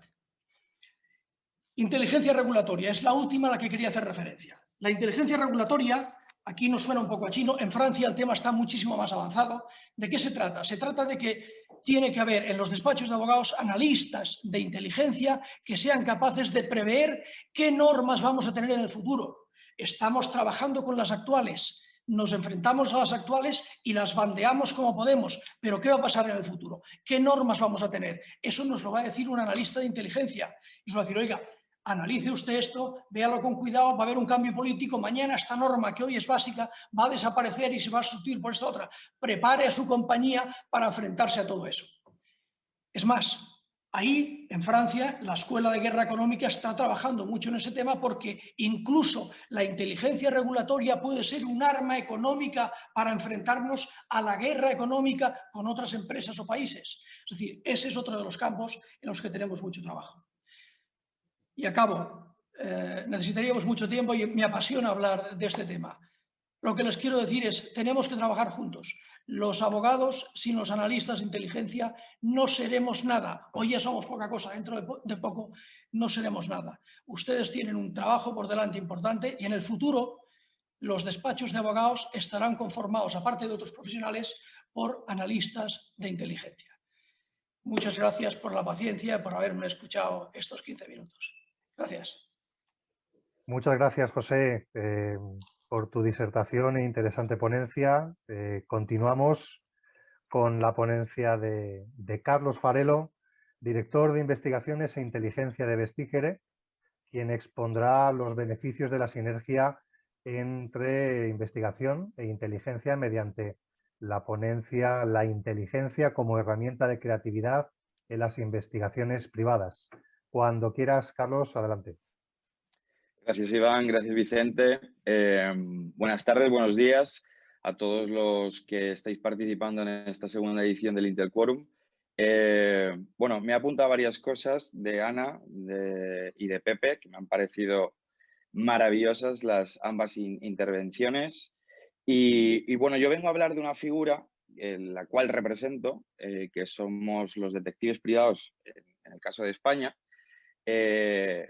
Inteligencia regulatoria, es la última a la que quería hacer referencia. La inteligencia regulatoria, aquí nos suena un poco a chino, en Francia el tema está muchísimo más avanzado. ¿De qué se trata? Se trata de que tiene que haber en los despachos de abogados analistas de inteligencia que sean capaces de prever qué normas vamos a tener en el futuro. Estamos trabajando con las actuales, nos enfrentamos a las actuales y las bandeamos como podemos, pero ¿qué va a pasar en el futuro? ¿Qué normas vamos a tener? Eso nos lo va a decir un analista de inteligencia. Nos va a decir, oiga, analice usted esto, véalo con cuidado, va a haber un cambio político, mañana esta norma que hoy es básica va a desaparecer y se va a sustituir por esta otra. Prepare a su compañía para enfrentarse a todo eso. Es más, Ahí, en Francia, la Escuela de Guerra Económica está trabajando mucho en ese tema porque incluso la inteligencia regulatoria puede ser un arma económica para enfrentarnos a la guerra económica con otras empresas o países. Es decir, ese es otro de los campos en los que tenemos mucho trabajo. Y acabo. Necesitaríamos mucho tiempo y me apasiona hablar de este tema. Lo que les quiero decir es, tenemos que trabajar juntos. Los abogados, sin los analistas de inteligencia, no seremos nada. Hoy ya somos poca cosa, dentro de poco no seremos nada. Ustedes tienen un trabajo por delante importante y en el futuro los despachos de abogados estarán conformados, aparte de otros profesionales, por analistas de inteligencia. Muchas gracias por la paciencia y por haberme escuchado estos 15 minutos. Gracias. Muchas gracias, José, por tu disertación e interesante ponencia. Continuamos con la ponencia de Carlos Farelo, director de Investigaciones e Inteligencia de Vestigere, quien expondrá los beneficios de la sinergia entre investigación e inteligencia mediante la ponencia La inteligencia como herramienta de creatividad en las investigaciones privadas. Cuando quieras, Carlos, adelante. Gracias, Iván. Gracias, Vicente. Buenas tardes, buenos días a todos los que estáis participando en esta segunda edición del Intel Quorum. Bueno, me he apuntado a varias cosas de Ana y de Pepe que me han parecido maravillosas ambas intervenciones. Y bueno, yo vengo a hablar de una figura en la cual represento, que somos los detectives privados en el caso de España,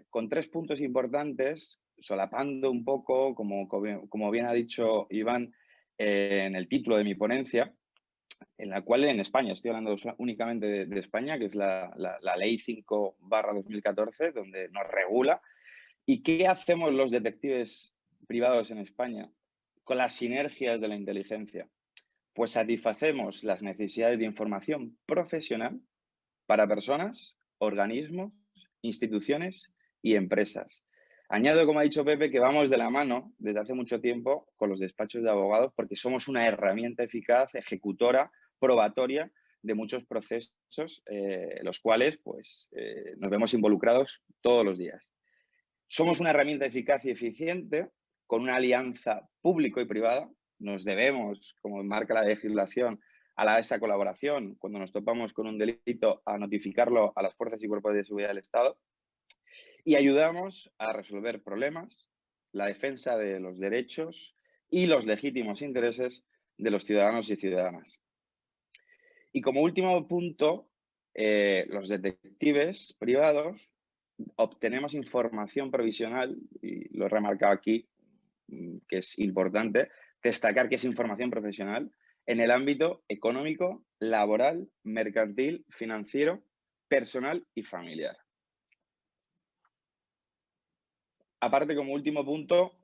con 3 puntos importantes, solapando un poco, como bien ha dicho Iván, en el título de mi ponencia, en la cual en España, estoy hablando únicamente de España, que es la Ley 5/2014, donde nos regula. ¿Y qué hacemos los detectives privados en España con las sinergias de la inteligencia? Pues satisfacemos las necesidades de información profesional para personas, organismos, instituciones y empresas. Añado, como ha dicho Pepe, que vamos de la mano desde hace mucho tiempo con los despachos de abogados porque somos una herramienta eficaz, ejecutora, probatoria de muchos procesos, los cuales pues, nos vemos involucrados todos los días. Somos una herramienta eficaz y eficiente con una alianza público y privada. Nos debemos, como marca la legislación, a esa colaboración, cuando nos topamos con un delito, a notificarlo a las fuerzas y cuerpos de seguridad del Estado. Y ayudamos a resolver problemas, la defensa de los derechos y los legítimos intereses de los ciudadanos y ciudadanas. Y como último punto, los detectives privados obtenemos información provisional, y lo he remarcado aquí, que es importante destacar que es información profesional, en el ámbito económico, laboral, mercantil, financiero, personal y familiar. Aparte, como último punto,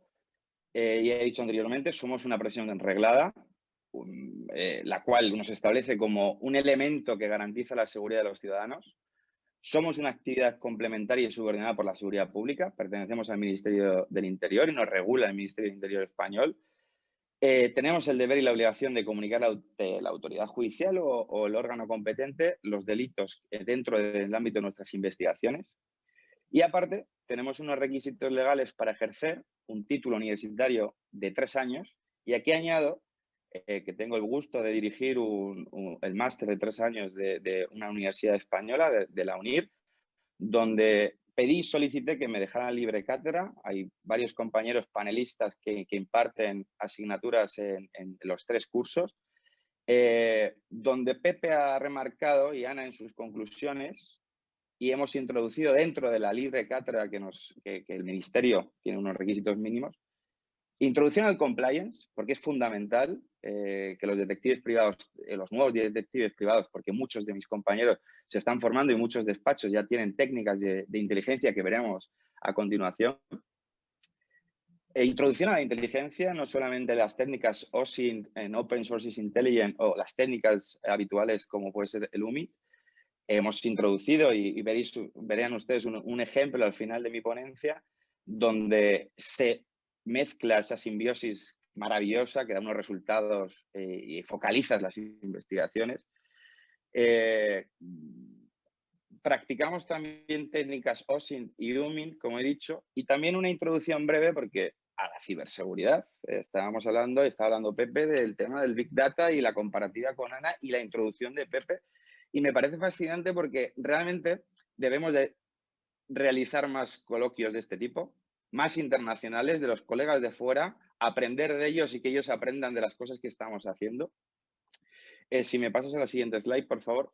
ya he dicho anteriormente, somos una profesión reglada, la cual nos establece como un elemento que garantiza la seguridad de los ciudadanos. Somos una actividad complementaria y subordinada por la seguridad pública. Pertenecemos al Ministerio del Interior y nos regula el Ministerio del Interior español. Tenemos el deber y la obligación de comunicar a la autoridad judicial o el órgano competente los delitos dentro del ámbito de nuestras investigaciones. Y aparte, tenemos unos requisitos legales para ejercer un título universitario de 3 años. Y aquí añado que tengo el gusto de dirigir el máster de 3 años de una universidad española, de la UNIR, donde solicité que me dejaran libre cátedra. Hay varios compañeros panelistas que imparten asignaturas en los 3 cursos, donde Pepe ha remarcado y Ana en sus conclusiones, y hemos introducido dentro de la libre cátedra que el Ministerio tiene unos requisitos mínimos, introducción al compliance, porque es fundamental que los detectives privados, los nuevos detectives privados, porque muchos de mis compañeros se están formando y muchos despachos ya tienen técnicas de inteligencia que veremos a continuación. Introducción a la inteligencia, no solamente las técnicas OSINT en Open Sources Intelligence o las técnicas habituales como puede ser el UMIT. Hemos introducido y verán ustedes un ejemplo al final de mi ponencia donde se mezcla esa simbiosis maravillosa que da unos resultados y focalizas las investigaciones. practicamos también técnicas OSINT y UMINT, como he dicho, y también una introducción breve porque a la ciberseguridad. Estaba hablando Pepe del tema del Big Data y la comparativa con ANA y la introducción de Pepe. Y me parece fascinante porque realmente debemos de realizar más coloquios de este tipo, más internacionales, de los colegas de fuera, aprender de ellos y que ellos aprendan de las cosas que estamos haciendo. Si me pasas a la siguiente slide, por favor.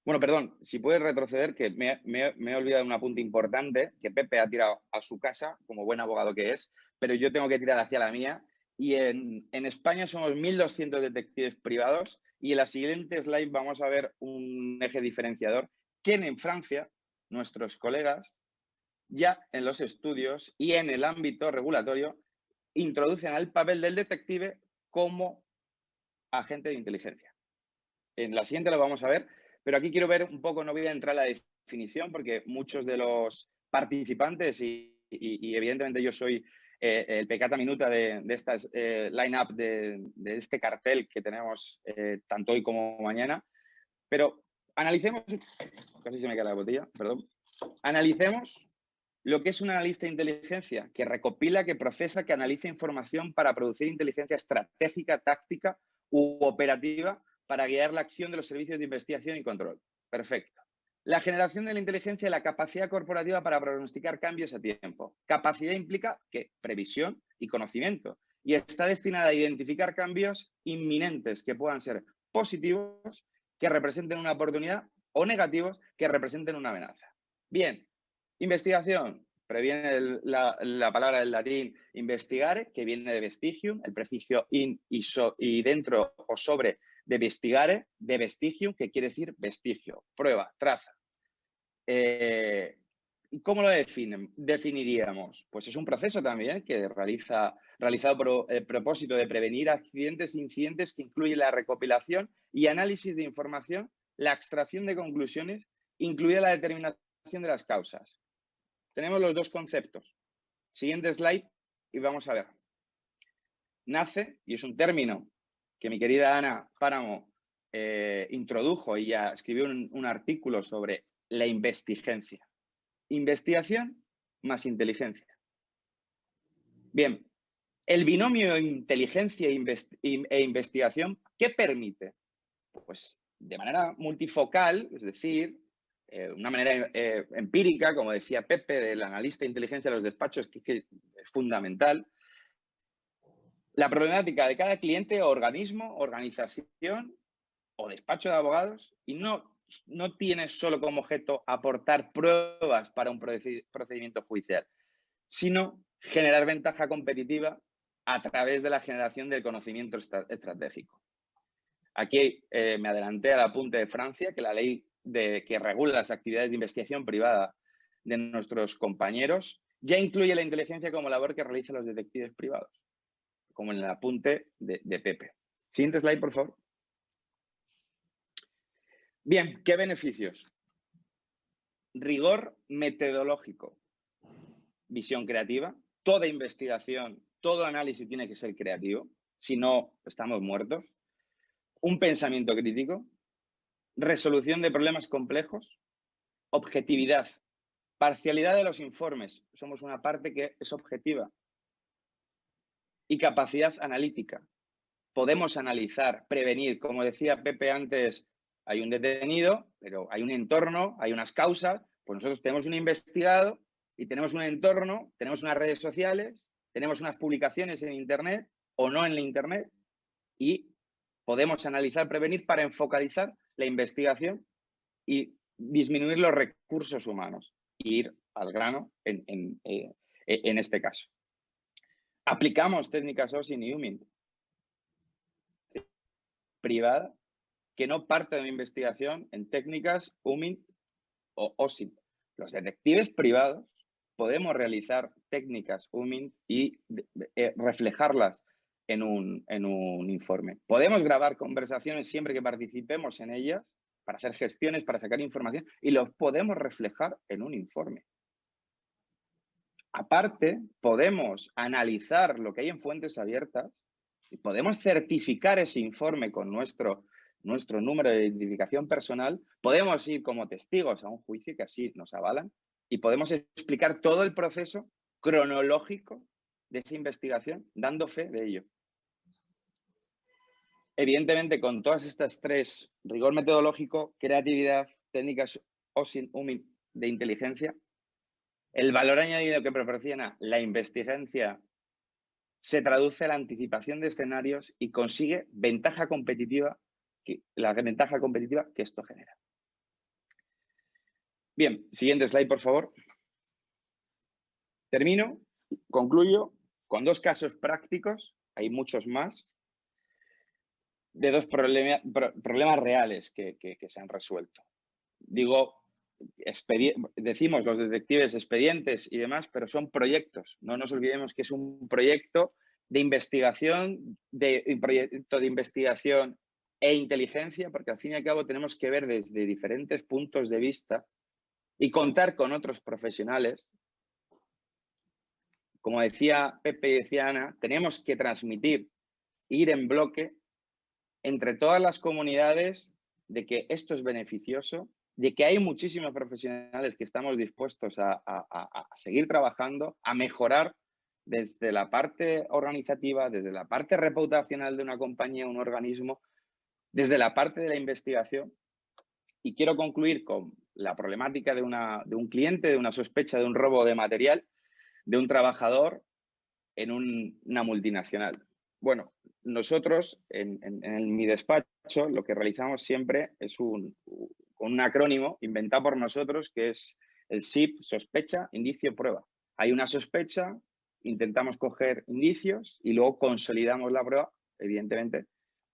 Bueno, perdón, si puedes retroceder, que me he olvidado un apunte importante, que Pepe ha tirado a su casa, como buen abogado que es, pero yo tengo que tirar hacia la mía. Y en España somos 1.200 detectives privados y en la siguiente slide vamos a ver un eje diferenciador que en Francia, nuestros colegas, ya en los estudios y en el ámbito regulatorio, introducen al papel del detective como agente de inteligencia. En la siguiente lo vamos a ver, pero aquí quiero ver un poco, no voy a entrar a la definición porque muchos de los participantes y evidentemente yo soy el peccata minuta de estas line-up de este cartel que tenemos tanto hoy como mañana, pero analicemos, casi se me cae la botella, perdón, analicemos lo que es un analista de inteligencia, que recopila, que procesa, que analiza información para producir inteligencia estratégica, táctica u operativa para guiar la acción de los servicios de investigación y control. Perfecto. La generación de la inteligencia y la capacidad corporativa para pronosticar cambios a tiempo. Capacidad implica que previsión y conocimiento y está destinada a identificar cambios inminentes que puedan ser positivos, que representen una oportunidad o negativos que representen una amenaza. Bien, investigación. Previene la palabra del latín investigare, que viene de vestigium, el prefijo in y dentro o sobre de vestigare, de vestigium, que quiere decir vestigio, prueba, traza. ¿Cómo lo definiríamos? Pues es un proceso también que realizado por el propósito de prevenir accidentes e incidentes que incluye la recopilación y análisis de información, la extracción de conclusiones, incluida la determinación de las causas. Tenemos los dos conceptos. Siguiente slide y vamos a ver. Nace, y es un término que mi querida Ana Páramo introdujo y ya escribió un artículo sobre la investigencia. Investigación más inteligencia. Bien, el binomio inteligencia e investigación, ¿qué permite? Pues de manera multifocal, es decir, una manera empírica, como decía Pepe, del analista de inteligencia de los despachos, que es fundamental. La problemática de cada cliente, organismo, organización o despacho de abogados y no tiene solo como objeto aportar pruebas para un procedimiento judicial, sino generar ventaja competitiva a través de la generación del conocimiento estratégico. Aquí me adelanté al apunte de Francia, que la ley que regula las actividades de investigación privada de nuestros compañeros ya incluye la inteligencia como labor que realizan los detectives privados, como en el apunte de Pepe. Siguiente slide, por favor. Bien, ¿qué beneficios? Rigor metodológico, visión creativa. Toda investigación, todo análisis tiene que ser creativo, si no estamos muertos. Un pensamiento crítico, resolución de problemas complejos, objetividad, parcialidad de los informes, somos una parte que es objetiva, y capacidad analítica. Podemos analizar, prevenir, como decía Pepe antes, hay un detenido, pero hay un entorno, hay unas causas, pues nosotros tenemos un investigado y tenemos un entorno, tenemos unas redes sociales, tenemos unas publicaciones en Internet o no en la Internet y podemos analizar, prevenir para enfocalizar la investigación y disminuir los recursos humanos e ir al grano en este caso. Aplicamos técnicas OSINT y UMINT privada que no parte de una investigación en técnicas UMINT o OSINT. Los detectives privados podemos realizar técnicas UMINT y reflejarlas en un informe. Podemos grabar conversaciones siempre que participemos en ellas para hacer gestiones, para sacar información y los podemos reflejar en un informe. Aparte, podemos analizar lo que hay en fuentes abiertas y podemos certificar ese informe con nuestro nuestro número de identificación personal, podemos ir como testigos a un juicio, que así nos avalan, y podemos explicar todo el proceso cronológico de esa investigación, dando fe de ello. Evidentemente, con todas estas tres, rigor metodológico, creatividad, técnicas OSINT, UMINT de inteligencia, el valor añadido que proporciona la investigación se traduce en la anticipación de escenarios y consigue ventaja competitiva, la ventaja competitiva que esto genera. Bien, siguiente slide, por favor. Termino, concluyo con dos casos prácticos, hay muchos más, de dos problemas reales que se han resuelto. Digo, decimos los detectives expedientes y demás, pero son proyectos. No nos olvidemos que es un proyecto de investigación, e inteligencia, porque al fin y al cabo tenemos que ver desde diferentes puntos de vista y contar con otros profesionales. Como decía Pepe y decía Ana, tenemos que transmitir, ir en bloque entre todas las comunidades de que esto es beneficioso, de que hay muchísimos profesionales que estamos dispuestos a seguir trabajando, a mejorar desde la parte organizativa, desde la parte reputacional de una compañía, un organismo, desde la parte de la investigación. Y quiero concluir con la problemática de un cliente, de una sospecha de un robo de material de un trabajador en una multinacional. Bueno, nosotros en mi despacho lo que realizamos siempre es con un acrónimo inventado por nosotros que es el SIP, sospecha, indicio, prueba. Hay una sospecha, intentamos coger indicios y luego consolidamos la prueba, evidentemente,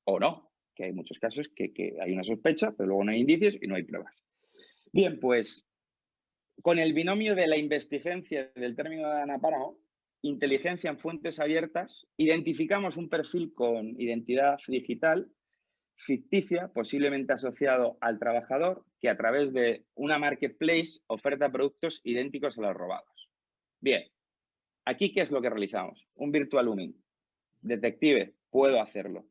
o no, que hay muchos casos que hay una sospecha, pero luego no hay indicios y no hay pruebas. Bien, pues con el binomio de la investigencia del término de Ana Páramo, inteligencia en fuentes abiertas, identificamos un perfil con identidad digital ficticia, posiblemente asociado al trabajador, que a través de una marketplace oferta productos idénticos a los robados. Bien, aquí ¿qué es lo que realizamos? Un virtual UMINT. Detective, puedo hacerlo.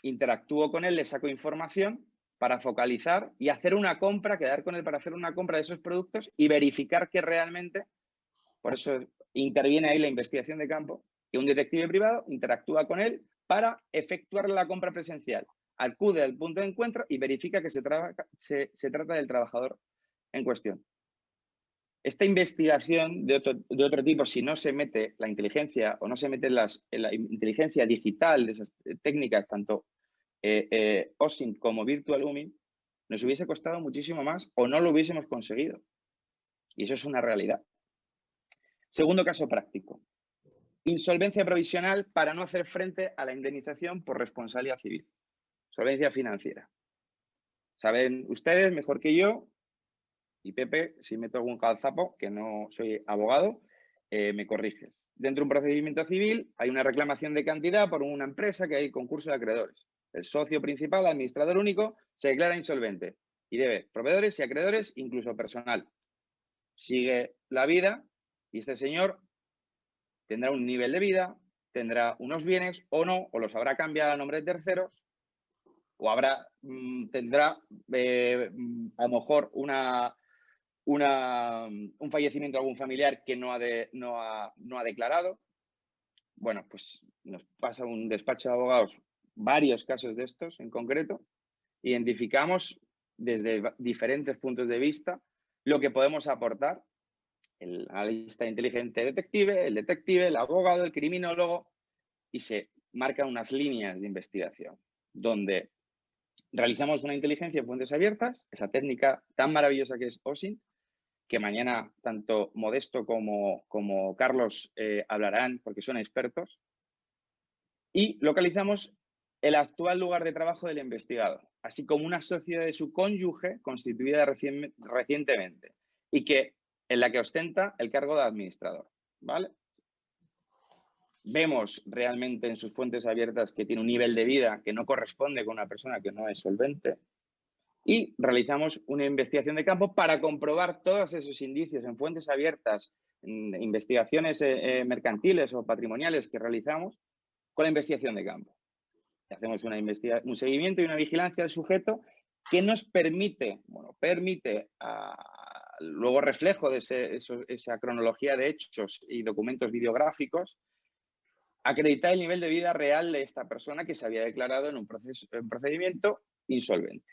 Interactúo con él, le saco información para focalizar y hacer una compra, quedar con él para hacer una compra de esos productos y verificar que realmente, por eso interviene ahí la investigación de campo, que un detective privado interactúa con él para efectuar la compra presencial. Acude al punto de encuentro y verifica que se trata del trabajador en cuestión. Esta investigación de otro tipo, si no se mete la inteligencia o no se mete la inteligencia digital de esas técnicas, tanto OSINT como Virtual UMINT, nos hubiese costado muchísimo más o no lo hubiésemos conseguido. Y eso es una realidad. Segundo caso práctico. Insolvencia provisional para no hacer frente a la indemnización por responsabilidad civil. Solvencia financiera. Saben ustedes mejor que yo, y Pepe, si meto algún calzapo, que no soy abogado, me corriges. Dentro de un procedimiento civil hay una reclamación de cantidad por una empresa que hay concurso de acreedores. El socio principal, administrador único, se declara insolvente y debe proveedores y acreedores, incluso personal. Sigue la vida y este señor tendrá un nivel de vida, tendrá unos bienes o no, o los habrá cambiado a nombre de terceros, o tendrá a lo mejor un fallecimiento de algún familiar que no ha declarado. Bueno, pues nos pasa un despacho de abogados varios casos de estos en concreto. Identificamos desde diferentes puntos de vista lo que podemos aportar. El analista inteligente detective, el detective, el abogado, el criminólogo, y se marcan unas líneas de investigación donde realizamos una inteligencia en fuentes abiertas, esa técnica tan maravillosa que es OSINT, que mañana tanto Modesto como Carlos hablarán porque son expertos, y localizamos el actual lugar de trabajo del investigado, así como una sociedad de su cónyuge constituida recientemente y en la que ostenta el cargo de administrador, ¿vale? Vemos realmente en sus fuentes abiertas que tiene un nivel de vida que no corresponde con una persona que no es solvente y realizamos una investigación de campo para comprobar todos esos indicios en fuentes abiertas, en investigaciones mercantiles o patrimoniales que realizamos con la investigación de campo. hacemos un seguimiento y una vigilancia del sujeto que nos permite, luego reflejo de esa cronología de hechos y documentos videográficos, acreditar el nivel de vida real de esta persona que se había declarado en un procedimiento insolvente.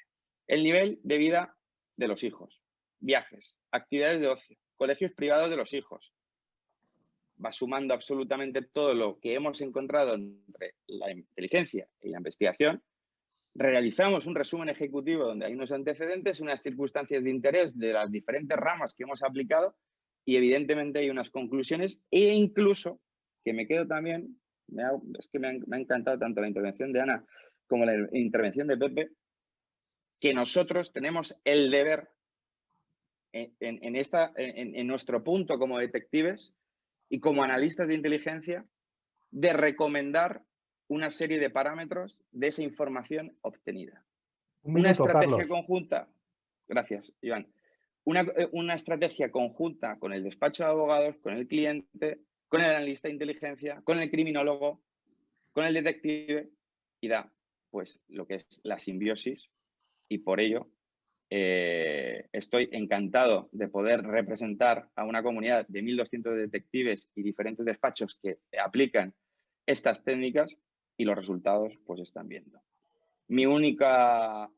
El nivel de vida de los hijos, viajes, actividades de ocio, colegios privados de los hijos. Va sumando absolutamente todo lo que hemos encontrado entre la inteligencia y la investigación. Realizamos un resumen ejecutivo donde hay unos antecedentes, unas circunstancias de interés de las diferentes ramas que hemos aplicado y evidentemente hay unas conclusiones e incluso, que me quedo también, es que me ha encantado tanto la intervención de Ana como la intervención de Pepe, que nosotros tenemos el deber en nuestro punto como detectives y como analistas de inteligencia de recomendar una serie de parámetros de esa información obtenida. Una estrategia conjunta, gracias, Iván, una estrategia conjunta con el despacho de abogados, con el cliente, con el analista de inteligencia, con el criminólogo, con el detective y da pues lo que es la simbiosis y por ello estoy encantado de poder representar a una comunidad de 1.200 detectives y diferentes despachos que aplican estas técnicas y los resultados pues están viendo. Mi única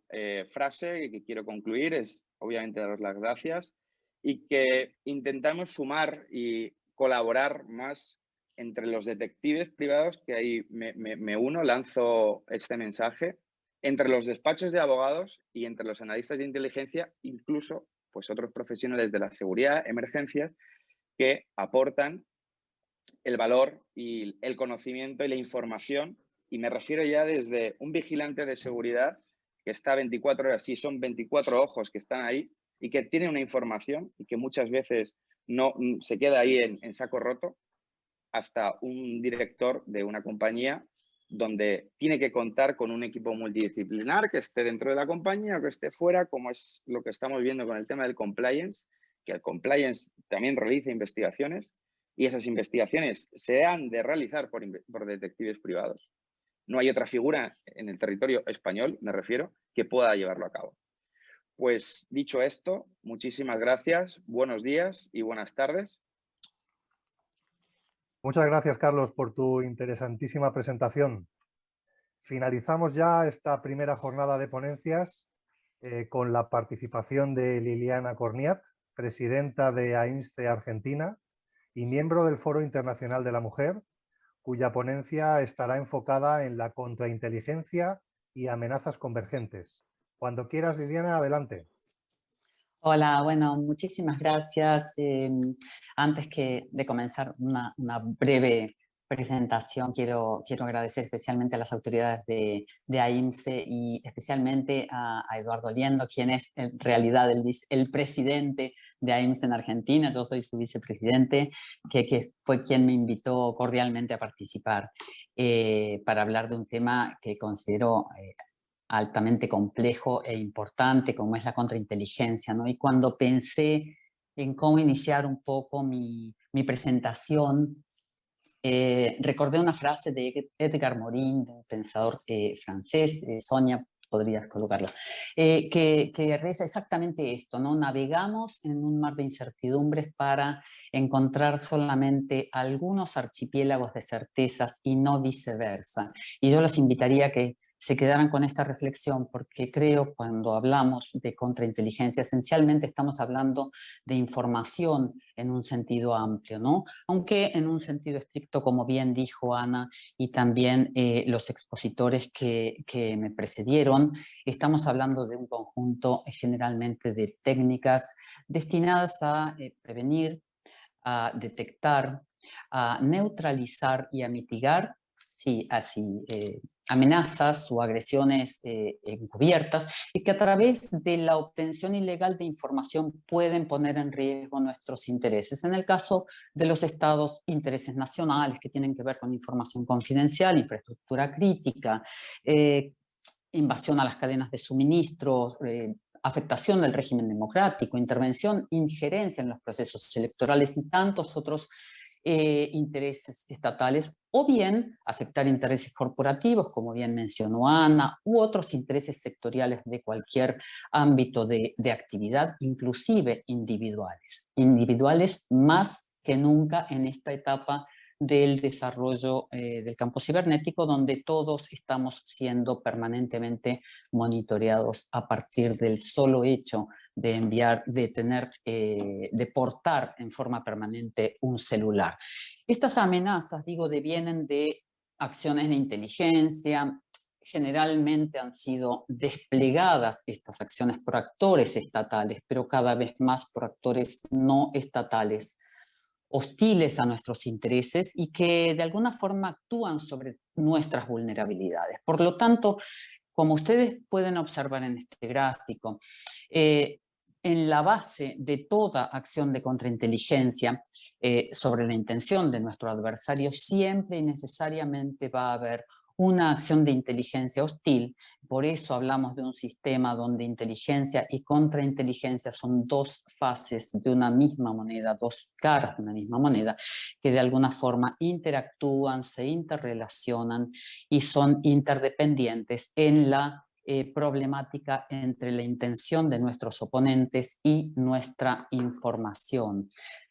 frase que quiero concluir es obviamente daros las gracias y que intentamos sumar y colaborar más entre los detectives privados, que ahí me uno, lanzo este mensaje, entre los despachos de abogados y entre los analistas de inteligencia, incluso pues otros profesionales de la seguridad, emergencias, que aportan el valor y el conocimiento y la información, y me refiero ya desde un vigilante de seguridad que está 24 horas, sí, son 24 ojos que están ahí y que tiene una información y que muchas veces no se queda ahí en saco roto, hasta un director de una compañía donde tiene que contar con un equipo multidisciplinar que esté dentro de la compañía o que esté fuera, como es lo que estamos viendo con el tema del compliance, que el compliance también realiza investigaciones y esas investigaciones se han de realizar por detectives privados. No hay otra figura en el territorio español, me refiero, que pueda llevarlo a cabo. Pues dicho esto, muchísimas gracias, buenos días y buenas tardes. Muchas gracias, Carlos, por tu interesantísima presentación. Finalizamos ya esta primera jornada de ponencias con la participación de Liliana Corniat, presidenta de AINSTE Argentina y miembro del Foro Internacional de la Mujer, cuya ponencia estará enfocada en la contrainteligencia y amenazas convergentes. Cuando quieras, Liliana, adelante. Hola, bueno, muchísimas gracias. Antes de comenzar una breve presentación, quiero agradecer especialmente a las autoridades de AINSE y especialmente a Eduardo Liendo, quien es en realidad el presidente de AINSE en Argentina. Yo soy su vicepresidente, que fue quien me invitó cordialmente a participar para hablar de un tema que considero altamente complejo e importante, como es la contrainteligencia, ¿no? Y cuando pensé en cómo iniciar un poco mi presentación, recordé una frase de Edgar Morin, un pensador francés, Sonia, podrías colocarlo, que reza exactamente esto, ¿no? Navegamos en un mar de incertidumbres para encontrar solamente algunos archipiélagos de certezas y no viceversa. Y yo los invitaría a que se quedaran con esta reflexión, porque creo cuando hablamos de contrainteligencia, esencialmente estamos hablando de información en un sentido amplio, ¿no? Aunque en un sentido estricto, como bien dijo Ana, y también los expositores que me precedieron, estamos hablando de un conjunto generalmente de técnicas destinadas a prevenir, a detectar, a neutralizar y a mitigar, sí, así, amenazas o agresiones encubiertas y que a través de la obtención ilegal de información pueden poner en riesgo nuestros intereses. En el caso de los estados, intereses nacionales que tienen que ver con información confidencial, infraestructura crítica, invasión a las cadenas de suministro, afectación del régimen democrático, intervención, injerencia en los procesos electorales y tantos otros intereses estatales, o bien afectar intereses corporativos, como bien mencionó Ana, u otros intereses sectoriales de cualquier ámbito de actividad, inclusive individuales. Individuales más que nunca en esta etapa del desarrollo del campo cibernético, donde todos estamos siendo permanentemente monitoreados a partir del solo hecho de enviar, de portar en forma permanente un celular. Estas amenazas, digo, devienen de acciones de inteligencia. Generalmente han sido desplegadas estas acciones por actores estatales, pero cada vez más por actores no estatales, hostiles a nuestros intereses y que de alguna forma actúan sobre nuestras vulnerabilidades. Por lo tanto, como ustedes pueden observar en este gráfico, en la base de toda acción de contrainteligencia sobre la intención de nuestro adversario, siempre y necesariamente va a haber una acción de inteligencia hostil. Por eso hablamos de un sistema donde inteligencia y contrainteligencia son dos faces de una misma moneda, dos caras de una misma moneda, que de alguna forma interactúan, se interrelacionan y son interdependientes en la problemática entre la intención de nuestros oponentes y nuestra información.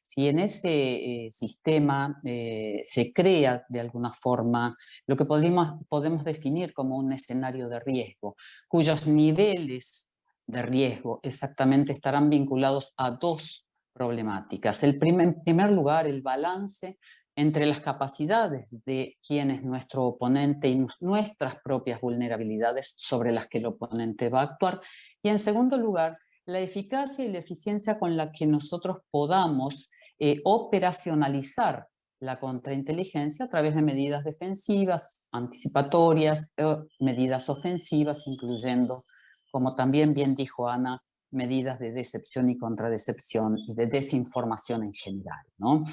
Si en ese sistema se crea de alguna forma lo que podemos definir como un escenario de riesgo, cuyos niveles de riesgo exactamente estarán vinculados a dos problemáticas. En primer lugar, el balance entre las capacidades de quien es nuestro oponente y nuestras propias vulnerabilidades sobre las que el oponente va a actuar. Y en segundo lugar, la eficacia y la eficiencia con la que nosotros podamos operacionalizar la contrainteligencia a través de medidas defensivas, anticipatorias, medidas ofensivas, incluyendo, como también bien dijo Ana, medidas de decepción y contradecepción y de desinformación en general, ¿no?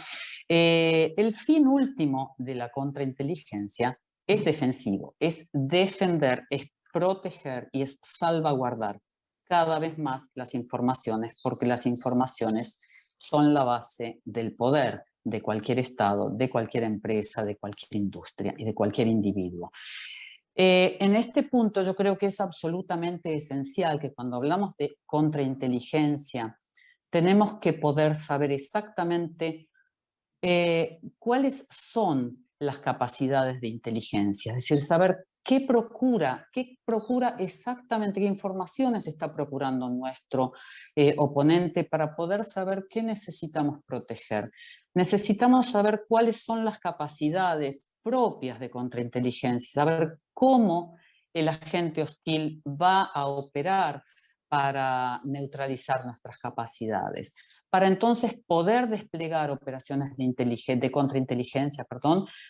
El fin último de la contrainteligencia es defensivo, es defender, es proteger y es salvaguardar cada vez más las informaciones, porque las informaciones son la base del poder de cualquier Estado, de cualquier empresa, de cualquier industria y de cualquier individuo. En este punto yo creo que es absolutamente esencial que cuando hablamos de contrainteligencia tenemos que poder saber exactamente cuáles son las capacidades de inteligencia, es decir, saber qué procura exactamente, qué informaciones está procurando nuestro oponente para poder saber qué necesitamos proteger. Necesitamos saber cuáles son las capacidades propias de contrainteligencia, saber cómo el agente hostil va a operar para neutralizar nuestras capacidades, para entonces poder desplegar operaciones de contrainteligencia,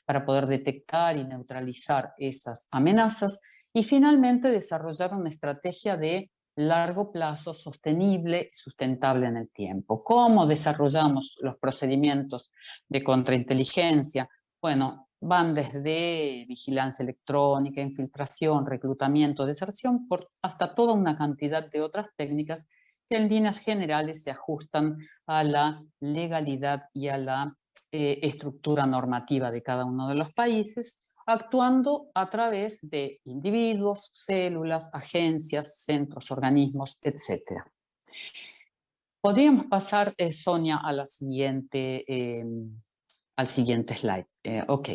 para poder detectar y neutralizar esas amenazas y finalmente desarrollar una estrategia de largo plazo, sostenible y sustentable en el tiempo. ¿Cómo desarrollamos los procedimientos de contrainteligencia? Bueno, van desde vigilancia electrónica, infiltración, reclutamiento, deserción, hasta toda una cantidad de otras técnicas que en líneas generales se ajustan a la legalidad y a la estructura normativa de cada uno de los países, actuando a través de individuos, células, agencias, centros, organismos, etc. Podríamos pasar, Sonia, a la siguiente, al siguiente slide. Ok.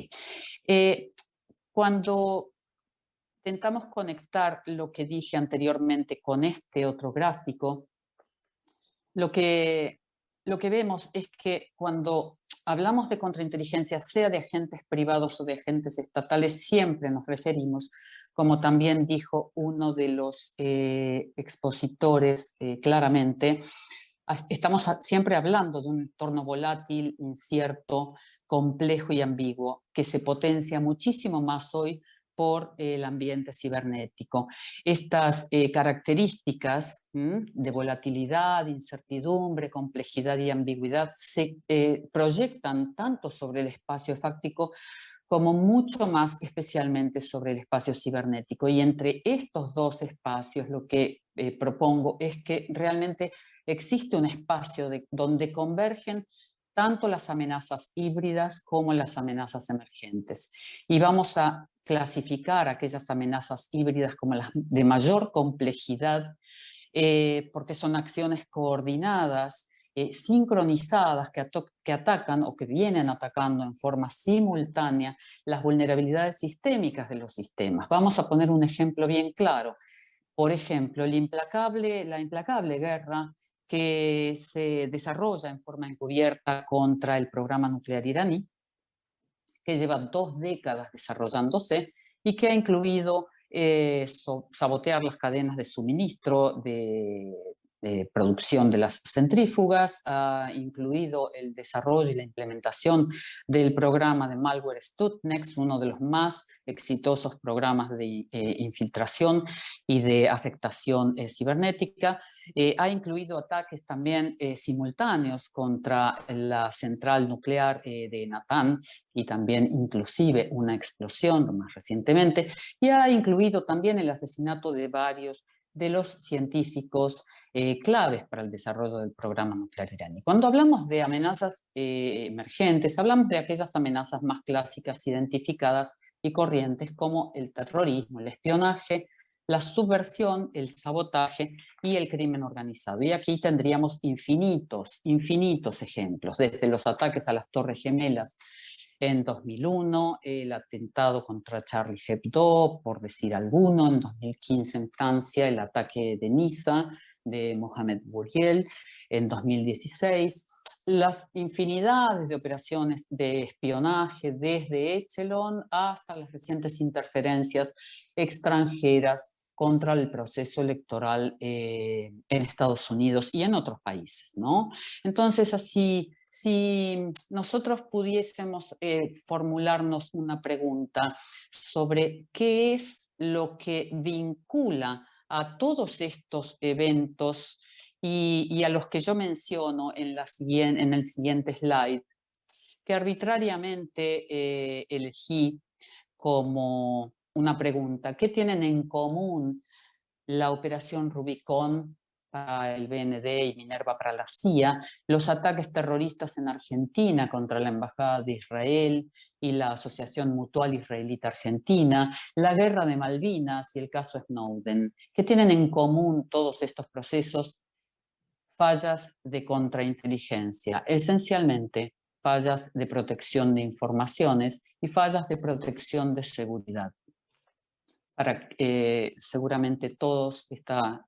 Cuando intentamos conectar lo que dije anteriormente con este otro gráfico, lo que vemos es que cuando hablamos de contrainteligencia, sea de agentes privados o de agentes estatales, siempre nos referimos, como también dijo uno de los expositores claramente, estamos siempre hablando de un entorno volátil, incierto, complejo y ambiguo, que se potencia muchísimo más hoy por el ambiente cibernético. Estas características de volatilidad, incertidumbre, complejidad y ambigüedad se proyectan tanto sobre el espacio fáctico como mucho más especialmente sobre el espacio cibernético. Y entre estos dos espacios lo que propongo es que realmente existe un espacio donde convergen tanto las amenazas híbridas como las amenazas emergentes. Y vamos a clasificar aquellas amenazas híbridas como las de mayor complejidad, porque son acciones coordinadas, sincronizadas, que atacan o que vienen atacando en forma simultánea las vulnerabilidades sistémicas de los sistemas. Vamos a poner un ejemplo bien claro. Por ejemplo, la implacable guerra que se desarrolla en forma encubierta contra el programa nuclear iraní, que lleva 2 décadas desarrollándose y que ha incluido sabotear las cadenas de suministro de producción de las centrífugas, ha incluido el desarrollo y la implementación del programa de malware Stuxnet, uno de los más exitosos programas de infiltración y de afectación cibernética. Ha incluido ataques también simultáneos contra la central nuclear de Natanz y también inclusive una explosión más recientemente, y ha incluido también el asesinato de varios de los científicos claves para el desarrollo del programa nuclear iraní. Cuando hablamos de amenazas emergentes, hablamos de aquellas amenazas más clásicas identificadas y corrientes como el terrorismo, el espionaje, la subversión, el sabotaje y el crimen organizado. Y aquí tendríamos infinitos ejemplos, desde los ataques a las Torres Gemelas en 2001, el atentado contra Charlie Hebdo, por decir alguno, en 2015 en Francia, el ataque de Niza de Mohamed Bouriel, en 2016, las infinidades de operaciones de espionaje desde Echelon hasta las recientes interferencias extranjeras contra el proceso electoral en Estados Unidos y en otros países, ¿no? Entonces, así, si nosotros pudiésemos formularnos una pregunta sobre qué es lo que vincula a todos estos eventos y a los que yo menciono en el siguiente slide, que arbitrariamente elegí como una pregunta: ¿qué tienen en común la operación Rubicon para el BND y Minerva para la CIA, los ataques terroristas en Argentina contra la Embajada de Israel y la Asociación Mutual Israelita-Argentina, la Guerra de Malvinas y el caso Snowden? ¿Qué tienen en común todos estos procesos? Fallas de contrainteligencia, esencialmente fallas de protección de informaciones y fallas de protección de seguridad. Para seguramente todos, esta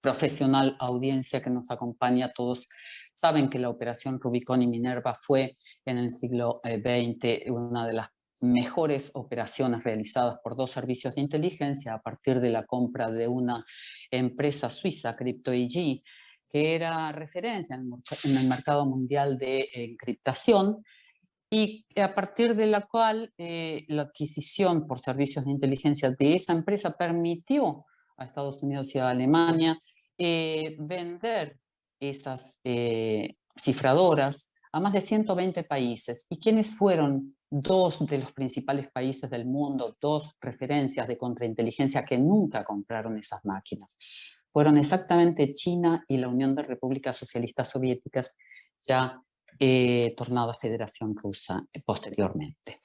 profesional audiencia que nos acompaña, todos saben que la operación Rubicon y Minerva fue en el siglo XX una de las mejores operaciones realizadas por 2 servicios de inteligencia a partir de la compra de una empresa suiza, CryptoAG, que era referencia en el mercado mundial de encriptación, y a partir de la cual la adquisición por servicios de inteligencia de esa empresa permitió a Estados Unidos y a Alemania vender esas cifradoras a más de 120 países. ¿Y quiénes fueron 2 de los principales países del mundo, 2 referencias de contrainteligencia que nunca compraron esas máquinas? Fueron exactamente China y la Unión de Repúblicas Socialistas Soviéticas, ya tornada Federación Rusa posteriormente.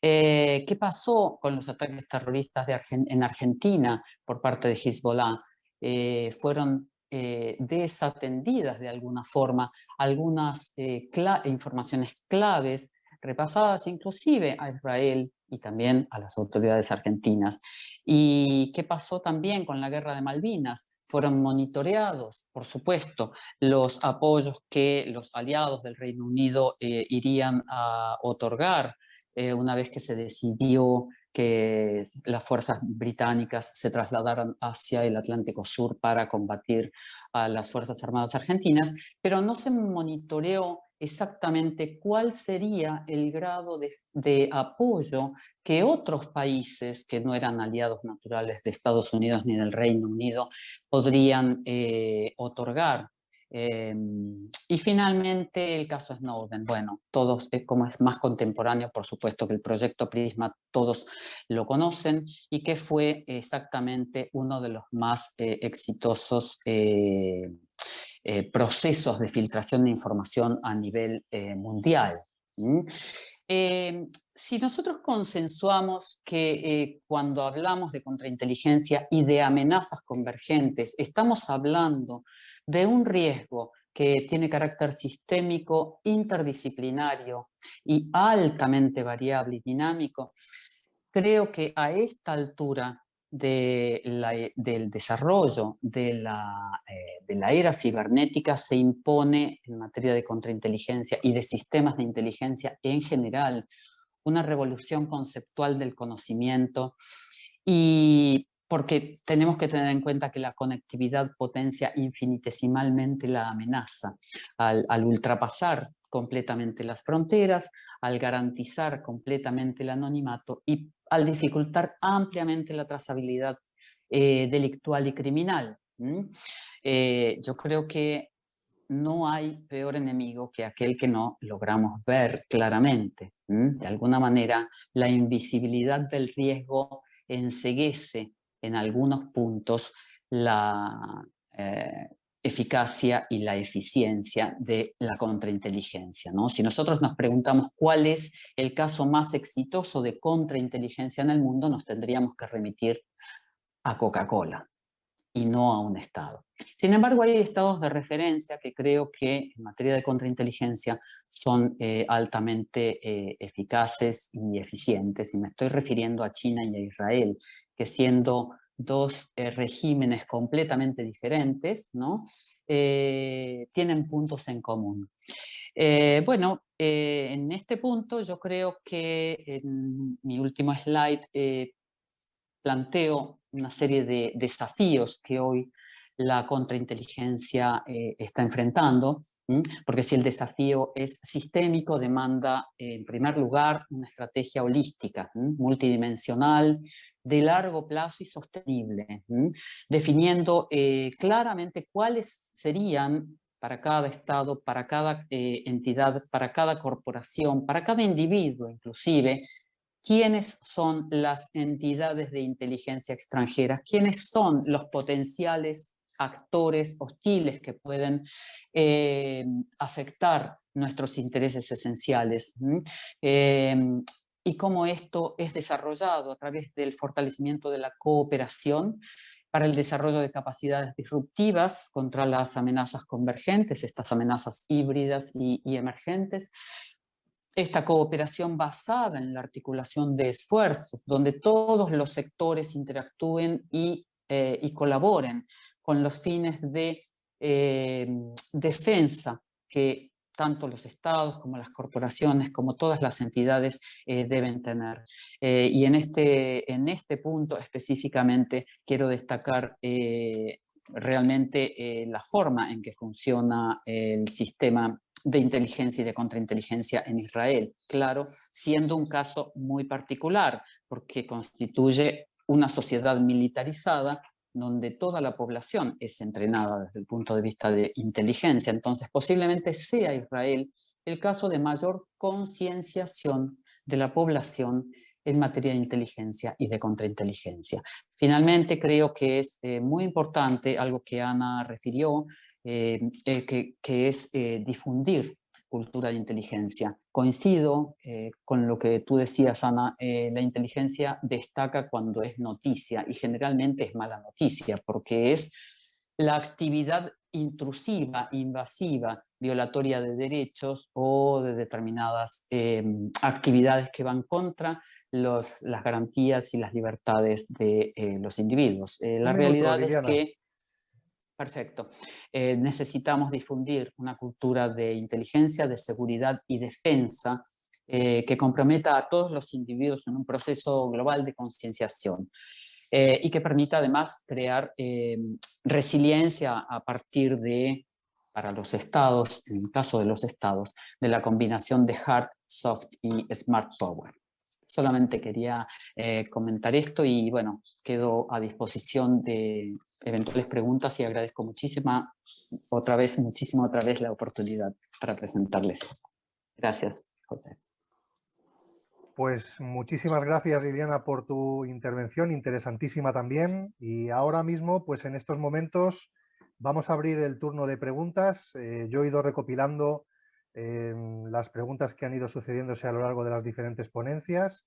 ¿Qué pasó con los ataques terroristas en Argentina por parte de Hezbollah? Fueron desatendidas de alguna forma algunas informaciones claves, repasadas inclusive a Israel y también a las autoridades argentinas. ¿Y qué pasó también con la Guerra de Malvinas? Fueron monitoreados, por supuesto, los apoyos que los aliados del Reino Unido irían a otorgar una vez que se decidió que las fuerzas británicas se trasladaran hacia el Atlántico Sur para combatir a las Fuerzas Armadas argentinas, pero no se monitoreó exactamente cuál sería el grado de apoyo que otros países que no eran aliados naturales de Estados Unidos ni del Reino Unido podrían otorgar. Y finalmente el caso Snowden. Bueno, todos, como es más contemporáneo, por supuesto que el proyecto Prisma todos lo conocen, y que fue exactamente uno de los más exitosos procesos de filtración de información a nivel mundial. Si nosotros consensuamos que cuando hablamos de contrainteligencia y de amenazas convergentes, estamos hablando de un riesgo que tiene carácter sistémico, interdisciplinario y altamente variable y dinámico, creo que a esta altura del desarrollo de la era cibernética se impone en materia de contrainteligencia y de sistemas de inteligencia en general una revolución conceptual del conocimiento, y porque tenemos que tener en cuenta que la conectividad potencia infinitesimalmente la amenaza al ultrapasar completamente las fronteras, al garantizar completamente el anonimato y al dificultar ampliamente la trazabilidad delictual y criminal. Yo creo que no hay peor enemigo que aquel que no logramos ver claramente. De alguna manera, la invisibilidad del riesgo enceguece en algunos puntos la eficacia y la eficiencia de la contrainteligencia, ¿no? Si nosotros nos preguntamos cuál es el caso más exitoso de contrainteligencia en el mundo, nos tendríamos que remitir a Coca-Cola y no a un Estado. Sin embargo, hay estados de referencia que creo que en materia de contrainteligencia son altamente eficaces y eficientes, y me estoy refiriendo a China y a Israel, que siendo dos regímenes completamente diferentes, ¿no? Tienen puntos en común. En este punto yo creo que en mi último slide planteo una serie de desafíos que hoy la contrainteligencia está enfrentando, porque si el desafío es sistémico, demanda en primer lugar una estrategia holística, multidimensional, de largo plazo y sostenible, definiendo claramente cuáles serían para cada Estado, para cada entidad, para cada corporación, para cada individuo inclusive, quiénes son las entidades de inteligencia extranjeras, quiénes son los potenciales actores hostiles que pueden afectar nuestros intereses esenciales. Y cómo esto es desarrollado a través del fortalecimiento de la cooperación para el desarrollo de capacidades disruptivas contra las amenazas convergentes, estas amenazas híbridas y emergentes. Esta cooperación basada en la articulación de esfuerzos, donde todos los sectores interactúen y colaboren con los fines de defensa que tanto los estados como las corporaciones, como todas las entidades deben tener. Y en este punto específicamente quiero destacar realmente la forma en que funciona el sistema de inteligencia y de contrainteligencia en Israel. Claro, siendo un caso muy particular, porque constituye una sociedad militarizada donde toda la población es entrenada desde el punto de vista de inteligencia. Entonces, posiblemente sea Israel el caso de mayor concienciación de la población en materia de inteligencia y de contrainteligencia. Finalmente, creo que es muy importante algo que Ana refirió, que es difundir cultura de inteligencia. Coincido con lo que tú decías, Ana, la inteligencia destaca cuando es noticia, y generalmente es mala noticia, porque es la actividad intrusiva, invasiva, violatoria de derechos o de determinadas actividades que van contra las garantías y las libertades de los individuos. La realidad es que perfecto. Necesitamos difundir una cultura de inteligencia, de seguridad y defensa que comprometa a todos los individuos en un proceso global de concienciación y que permita además crear resiliencia a partir de, para los estados, en el caso de los estados, de la combinación de hard, soft y smart power. Solamente quería comentar esto y bueno, quedo a disposición de eventuales preguntas y agradezco muchísimo otra vez la oportunidad para presentarles. Gracias, José. Pues muchísimas gracias, Liliana, por tu intervención, interesantísima también. Y ahora mismo, pues en estos momentos, Vamos a abrir el turno de preguntas. Yo he ido recopilando las preguntas que han ido sucediéndose a lo largo de las diferentes ponencias.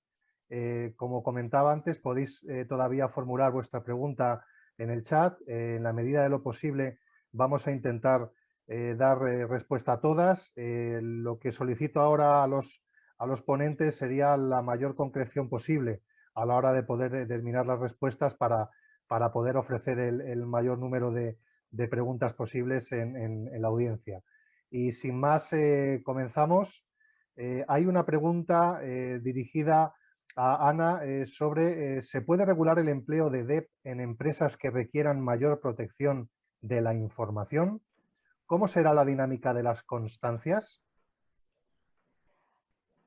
Como comentaba antes, podéis todavía formular vuestra pregunta en el chat. En la medida de lo posible vamos a intentar dar respuesta a todas. Lo que solicito ahora a los ponentes sería la mayor concreción posible a la hora de poder determinar las respuestas para poder ofrecer el mayor número de preguntas posibles en la audiencia. Y sin más, comenzamos. Hay una pregunta dirigida a Ana sobre ¿se puede regular el empleo de DEP en empresas que requieran mayor protección de la información? ¿Cómo será la dinámica de las constancias?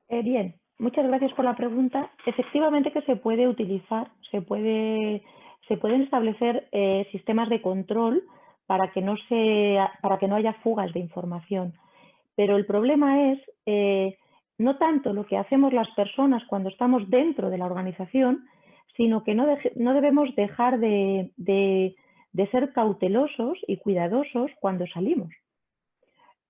Bien, muchas gracias por la pregunta. Efectivamente que se puede utilizar, se pueden establecer sistemas de control para que no haya fugas de información. Pero el problema es no tanto lo que hacemos las personas cuando estamos dentro de la organización, sino que no debemos dejar de ser cautelosos y cuidadosos cuando salimos.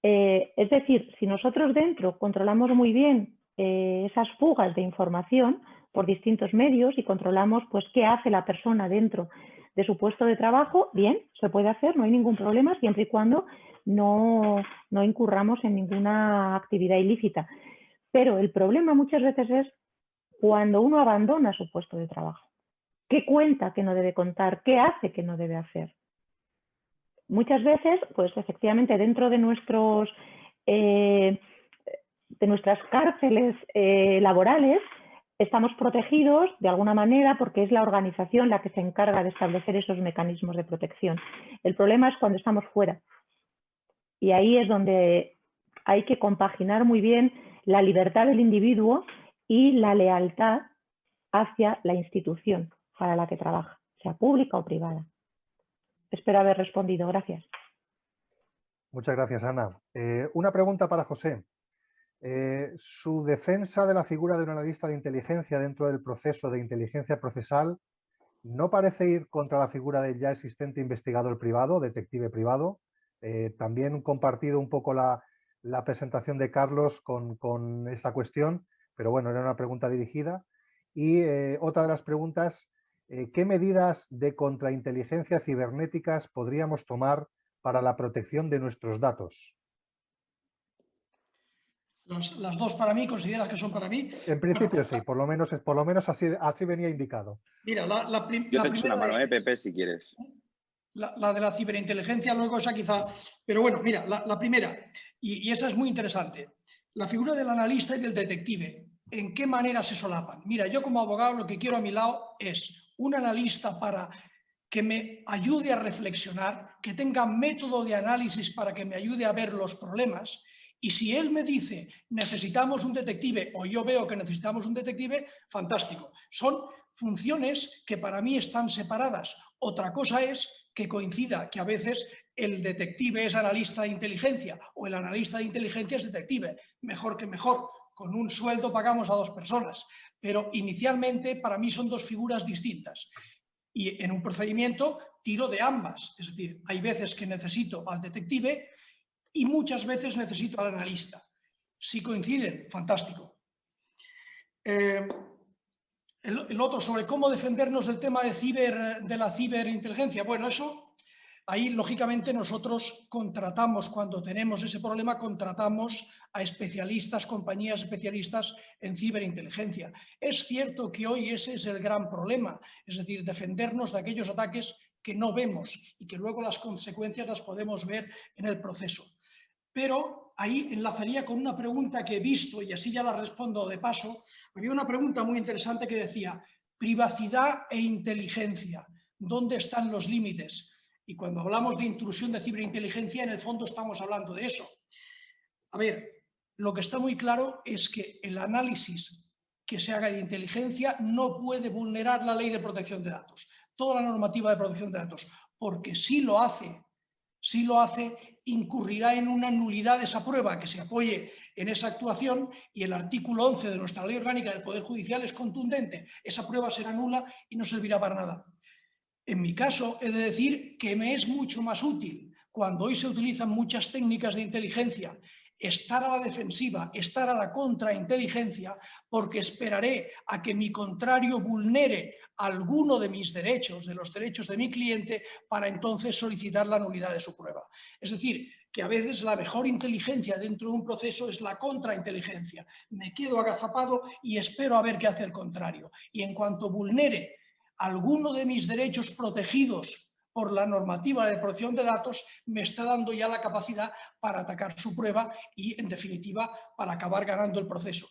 Es decir, si nosotros dentro controlamos muy bien esas fugas de información por distintos medios y controlamos pues qué hace la persona dentro de su puesto de trabajo, bien, se puede hacer, no hay ningún problema, siempre y cuando no incurramos en ninguna actividad ilícita. Pero el problema muchas veces es cuando uno abandona su puesto de trabajo. ¿Qué cuenta que no debe contar? ¿Qué hace que no debe hacer? Muchas veces, pues efectivamente, dentro de nuestras cárceles laborales, estamos protegidos de alguna manera porque es la organización la que se encarga de establecer esos mecanismos de protección. El problema es cuando estamos fuera. Y ahí es donde hay que compaginar muy bien la libertad del individuo y la lealtad hacia la institución para la que trabaja, sea pública o privada. Espero haber respondido. Gracias. Muchas gracias, Ana. Una pregunta para José. Su defensa de la figura de un analista de inteligencia dentro del proceso de inteligencia procesal no parece ir contra la figura del ya existente investigador privado, detective privado. También compartido un poco la presentación de Carlos con esta cuestión, pero bueno, era una pregunta dirigida. Y otra de las preguntas, ¿qué medidas de contrainteligencia cibernéticas podríamos tomar para la protección de nuestros datos? Las dos para mí, ¿consideras que son para mí? En principio sí, por lo menos así venía indicado. Mira, la Yo te echo una mano, Pepe, si quieres. La de la ciberinteligencia, luego esa quizá... Pero bueno, mira, la primera, y esa es muy interesante. La figura del analista y del detective, ¿en qué manera se solapan? Mira, yo como abogado lo que quiero a mi lado es un analista para que me ayude a reflexionar, que tenga método de análisis para que me ayude a ver los problemas. Y si él me dice, necesitamos un detective, o yo veo que necesitamos un detective, fantástico. Son funciones que para mí están separadas. Otra cosa es que coincida que a veces el detective es analista de inteligencia o el analista de inteligencia es detective. Mejor que mejor. Con un sueldo pagamos a dos personas. Pero inicialmente para mí son dos figuras distintas. Y en un procedimiento tiro de ambas. Es decir, hay veces que necesito al detective y muchas veces necesito al analista. Si coinciden, fantástico. El otro, sobre cómo defendernos del tema de la ciberinteligencia. Bueno, eso, ahí lógicamente nosotros contratamos, cuando tenemos ese problema, contratamos a especialistas, compañías especialistas en ciberinteligencia. Es cierto que hoy ese es el gran problema, es decir, defendernos de aquellos ataques que no vemos y que luego las consecuencias las podemos ver en el proceso. Pero ahí enlazaría con una pregunta que he visto, y así ya la respondo de paso. Había una pregunta muy interesante que decía, privacidad e inteligencia, ¿dónde están los límites? Y cuando hablamos de intrusión de ciberinteligencia, en el fondo estamos hablando de eso. A ver, lo que está muy claro es que el análisis que se haga de inteligencia no puede vulnerar la ley de protección de datos, toda la normativa de protección de datos, porque si lo hace, incurrirá en una nulidad de esa prueba que se apoye en esa actuación, y el artículo 11 de nuestra Ley Orgánica del Poder Judicial es contundente. Esa prueba será nula y no servirá para nada. En mi caso, he de decir que me es mucho más útil, cuando hoy se utilizan muchas técnicas de inteligencia, estar a la defensiva, estar a la contrainteligencia, porque esperaré a que mi contrario vulnere alguno de mis derechos, de los derechos de mi cliente, para entonces solicitar la nulidad de su prueba. Es decir, que a veces la mejor inteligencia dentro de un proceso es la contrainteligencia. Me quedo agazapado y espero a ver qué hace el contrario. Y en cuanto vulnere alguno de mis derechos protegidos por la normativa de protección de datos, me está dando ya la capacidad para atacar su prueba y, en definitiva, para acabar ganando el proceso.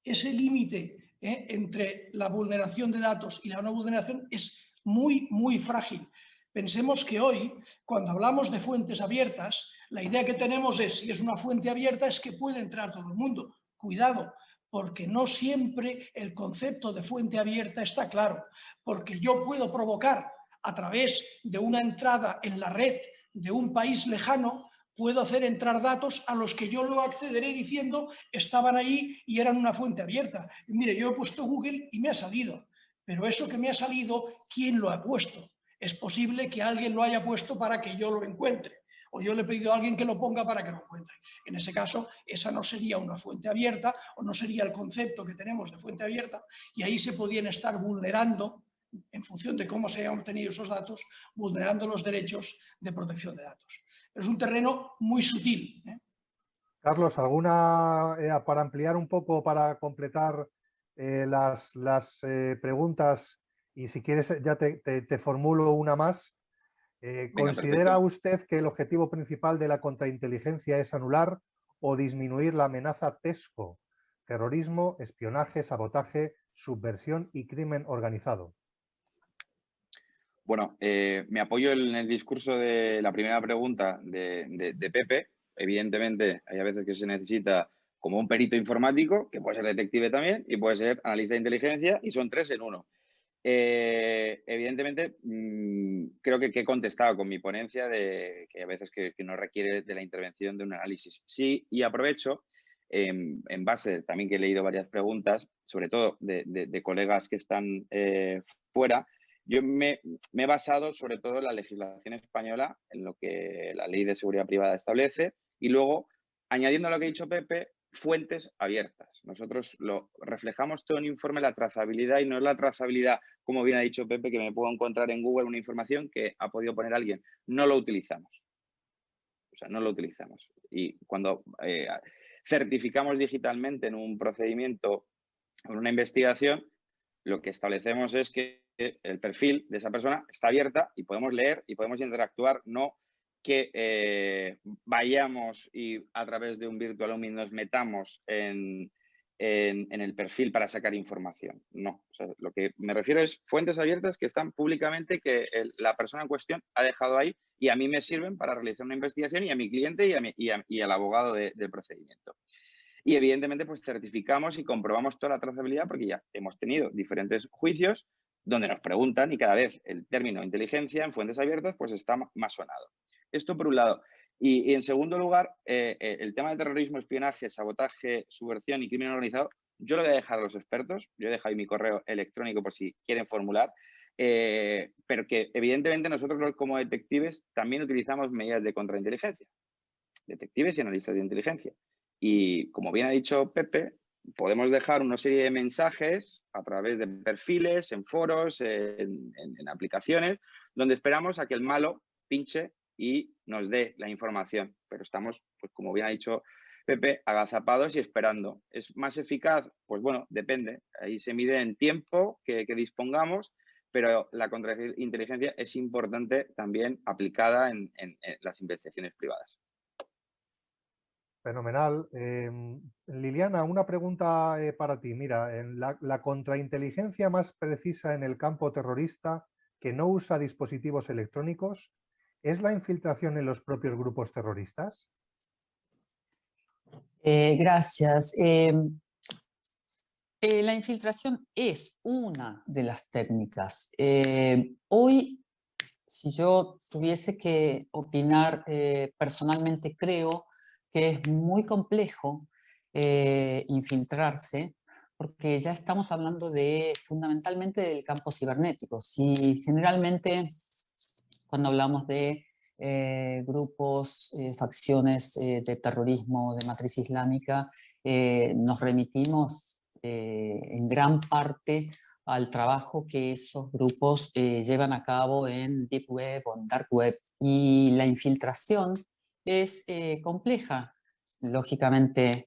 Ese límite entre la vulneración de datos y la no vulneración es muy, muy frágil. Pensemos que hoy, cuando hablamos de fuentes abiertas, la idea que tenemos es, si es una fuente abierta, es que puede entrar todo el mundo. Cuidado, porque no siempre el concepto de fuente abierta está claro, porque yo puedo provocar a través de una entrada en la red de un país lejano, puedo hacer entrar datos a los que yo luego accederé diciendo estaban ahí y eran una fuente abierta. Y mire, yo he puesto Google y me ha salido, pero eso que me ha salido, ¿quién lo ha puesto? Es posible que alguien lo haya puesto para que yo lo encuentre, o yo le he pedido a alguien que lo ponga para que lo encuentre. En ese caso, esa no sería una fuente abierta o no sería el concepto que tenemos de fuente abierta, y ahí se podían estar vulnerando, en función de cómo se hayan obtenido esos datos, vulnerando los derechos de protección de datos. Es un terreno muy sutil. Carlos, ¿alguna para ampliar un poco, para completar las preguntas? Y si quieres, ya te formulo una más. ¿Considera usted que el objetivo principal de la contrainteligencia es anular o disminuir la amenaza TESCO, terrorismo, espionaje, sabotaje, subversión y crimen organizado? Bueno, me apoyo en el discurso de la primera pregunta de Pepe. Evidentemente, hay a veces que se necesita como un perito informático, que puede ser detective también, y puede ser analista de inteligencia, y son tres en uno. Evidentemente, creo que he contestado con mi ponencia de que a veces que no requiere de la intervención de un análisis. Sí, y aprovecho, en base también que he leído varias preguntas, sobre todo de colegas que están fuera, yo me he basado sobre todo en la legislación española, en lo que la Ley de Seguridad Privada establece, y luego, añadiendo a lo que ha dicho Pepe, fuentes abiertas. Nosotros lo reflejamos todo en un informe, la trazabilidad, y no es la trazabilidad, como bien ha dicho Pepe, que me puedo encontrar en Google una información que ha podido poner alguien. No lo utilizamos. O sea, no lo utilizamos. Y cuando certificamos digitalmente en un procedimiento, en una investigación, lo que establecemos es que el perfil de esa persona está abierta y podemos leer y podemos interactuar, no que vayamos y a través de un virtual roaming nos metamos en el perfil para sacar información. No, o sea, lo que me refiero es fuentes abiertas que están públicamente, que la persona en cuestión ha dejado ahí y a mí me sirven para realizar una investigación, y a mi cliente y al abogado del procedimiento. Y evidentemente pues certificamos y comprobamos toda la trazabilidad, porque ya hemos tenido diferentes juicios donde nos preguntan, y cada vez el término inteligencia en fuentes abiertas pues está más sonado. Esto por un lado. Y en segundo lugar, el tema de terrorismo, espionaje, sabotaje, subversión y crimen organizado, yo lo voy a dejar a los expertos. Yo he dejado ahí mi correo electrónico por si quieren formular, pero que evidentemente nosotros como detectives también utilizamos medidas de contrainteligencia. Detectives y analistas de inteligencia. Y como bien ha dicho Pepe, podemos dejar una serie de mensajes a través de perfiles, en foros, en aplicaciones, donde esperamos a que el malo pinche y nos dé la información. Pero estamos, pues como bien ha dicho Pepe, agazapados y esperando. ¿Es más eficaz? Pues bueno, depende. Ahí se mide en tiempo que dispongamos, pero la contrainteligencia es importante también aplicada en las investigaciones privadas. Fenomenal. Liliana, una pregunta para ti. Mira, la contrainteligencia más precisa en el campo terrorista, que no usa dispositivos electrónicos, ¿es la infiltración en los propios grupos terroristas? Gracias. La infiltración es una de las técnicas. Hoy, si yo tuviese que opinar personalmente, creo que es muy complejo infiltrarse, porque ya estamos hablando fundamentalmente del campo cibernético. Si generalmente cuando hablamos de grupos, facciones de terrorismo de matriz islámica, nos remitimos en gran parte al trabajo que esos grupos llevan a cabo en Deep Web o en Dark Web, y la infiltración es compleja. Lógicamente,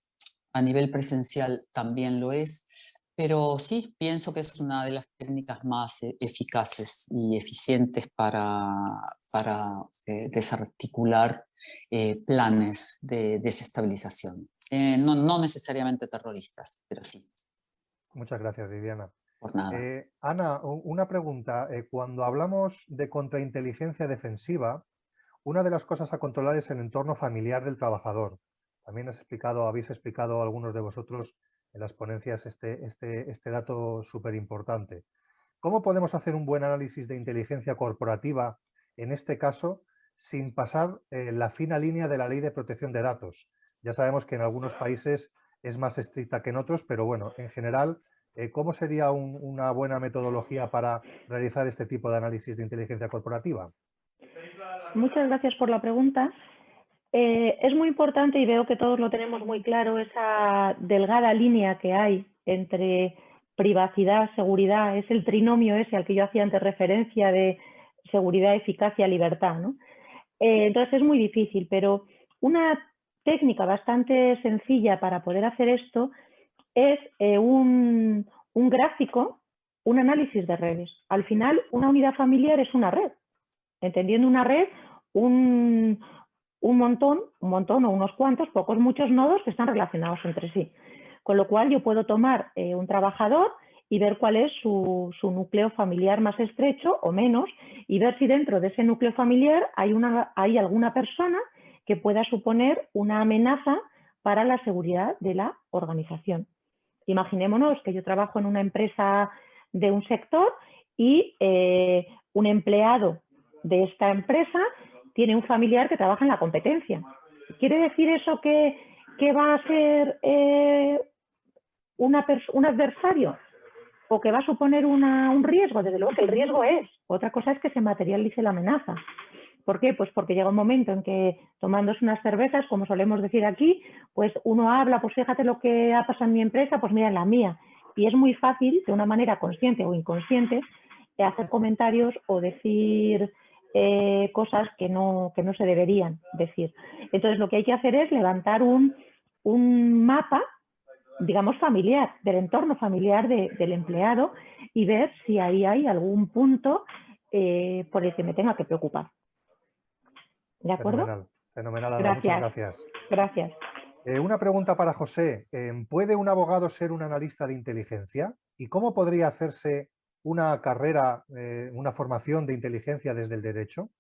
a nivel presencial también lo es, pero sí, pienso que es una de las técnicas más eficaces y eficientes para desarticular planes de desestabilización. No necesariamente terroristas, pero sí. Muchas gracias, Viviana. Por nada. Ana, una pregunta. Cuando hablamos de contrainteligencia defensiva, una de las cosas a controlar es el entorno familiar del trabajador. También habéis explicado algunos de vosotros en las ponencias este dato súper importante. ¿Cómo podemos hacer un buen análisis de inteligencia corporativa, en este caso, sin pasar la fina línea de la Ley de Protección de Datos? Ya sabemos que en algunos países es más estricta que en otros, pero bueno, en general, ¿cómo sería una buena metodología para realizar este tipo de análisis de inteligencia corporativa? Muchas gracias por la pregunta. Es muy importante, y veo que todos lo tenemos muy claro, esa delgada línea que hay entre privacidad, seguridad, es el trinomio ese al que yo hacía antes referencia de seguridad, eficacia, libertad, ¿no? Entonces es muy difícil, pero una técnica bastante sencilla para poder hacer esto es un gráfico, un análisis de redes. Al final, una unidad familiar es una red. Entendiendo una red, un montón o unos cuantos, pocos, muchos nodos que están relacionados entre sí. Con lo cual yo puedo tomar un trabajador y ver cuál es su núcleo familiar más estrecho o menos, y ver si dentro de ese núcleo familiar hay alguna persona que pueda suponer una amenaza para la seguridad de la organización. Imaginémonos que yo trabajo en una empresa de un sector y un empleado de esta empresa tiene un familiar que trabaja en la competencia. ¿Quiere decir eso que va a ser un adversario o que va a suponer un riesgo? Desde luego que el riesgo es. Otra cosa es que se materialice la amenaza. ¿Por qué? Pues porque llega un momento en que, tomándose unas cervezas, como solemos decir aquí, pues uno habla, pues fíjate lo que ha pasado en mi empresa, pues mira en la mía. Y es muy fácil, de una manera consciente o inconsciente, hacer comentarios o decir cosas que no se deberían decir. Entonces lo que hay que hacer es levantar un mapa, digamos, familiar, del entorno familiar del empleado, y ver si ahí hay algún punto por el que me tenga que preocupar. ¿De acuerdo? Fenomenal, fenomenal, Ana. Gracias. Muchas gracias. Gracias. Una pregunta para José. ¿Puede un abogado ser un analista de inteligencia? ¿Y cómo podría hacerse una carrera, una formación de inteligencia desde el derecho?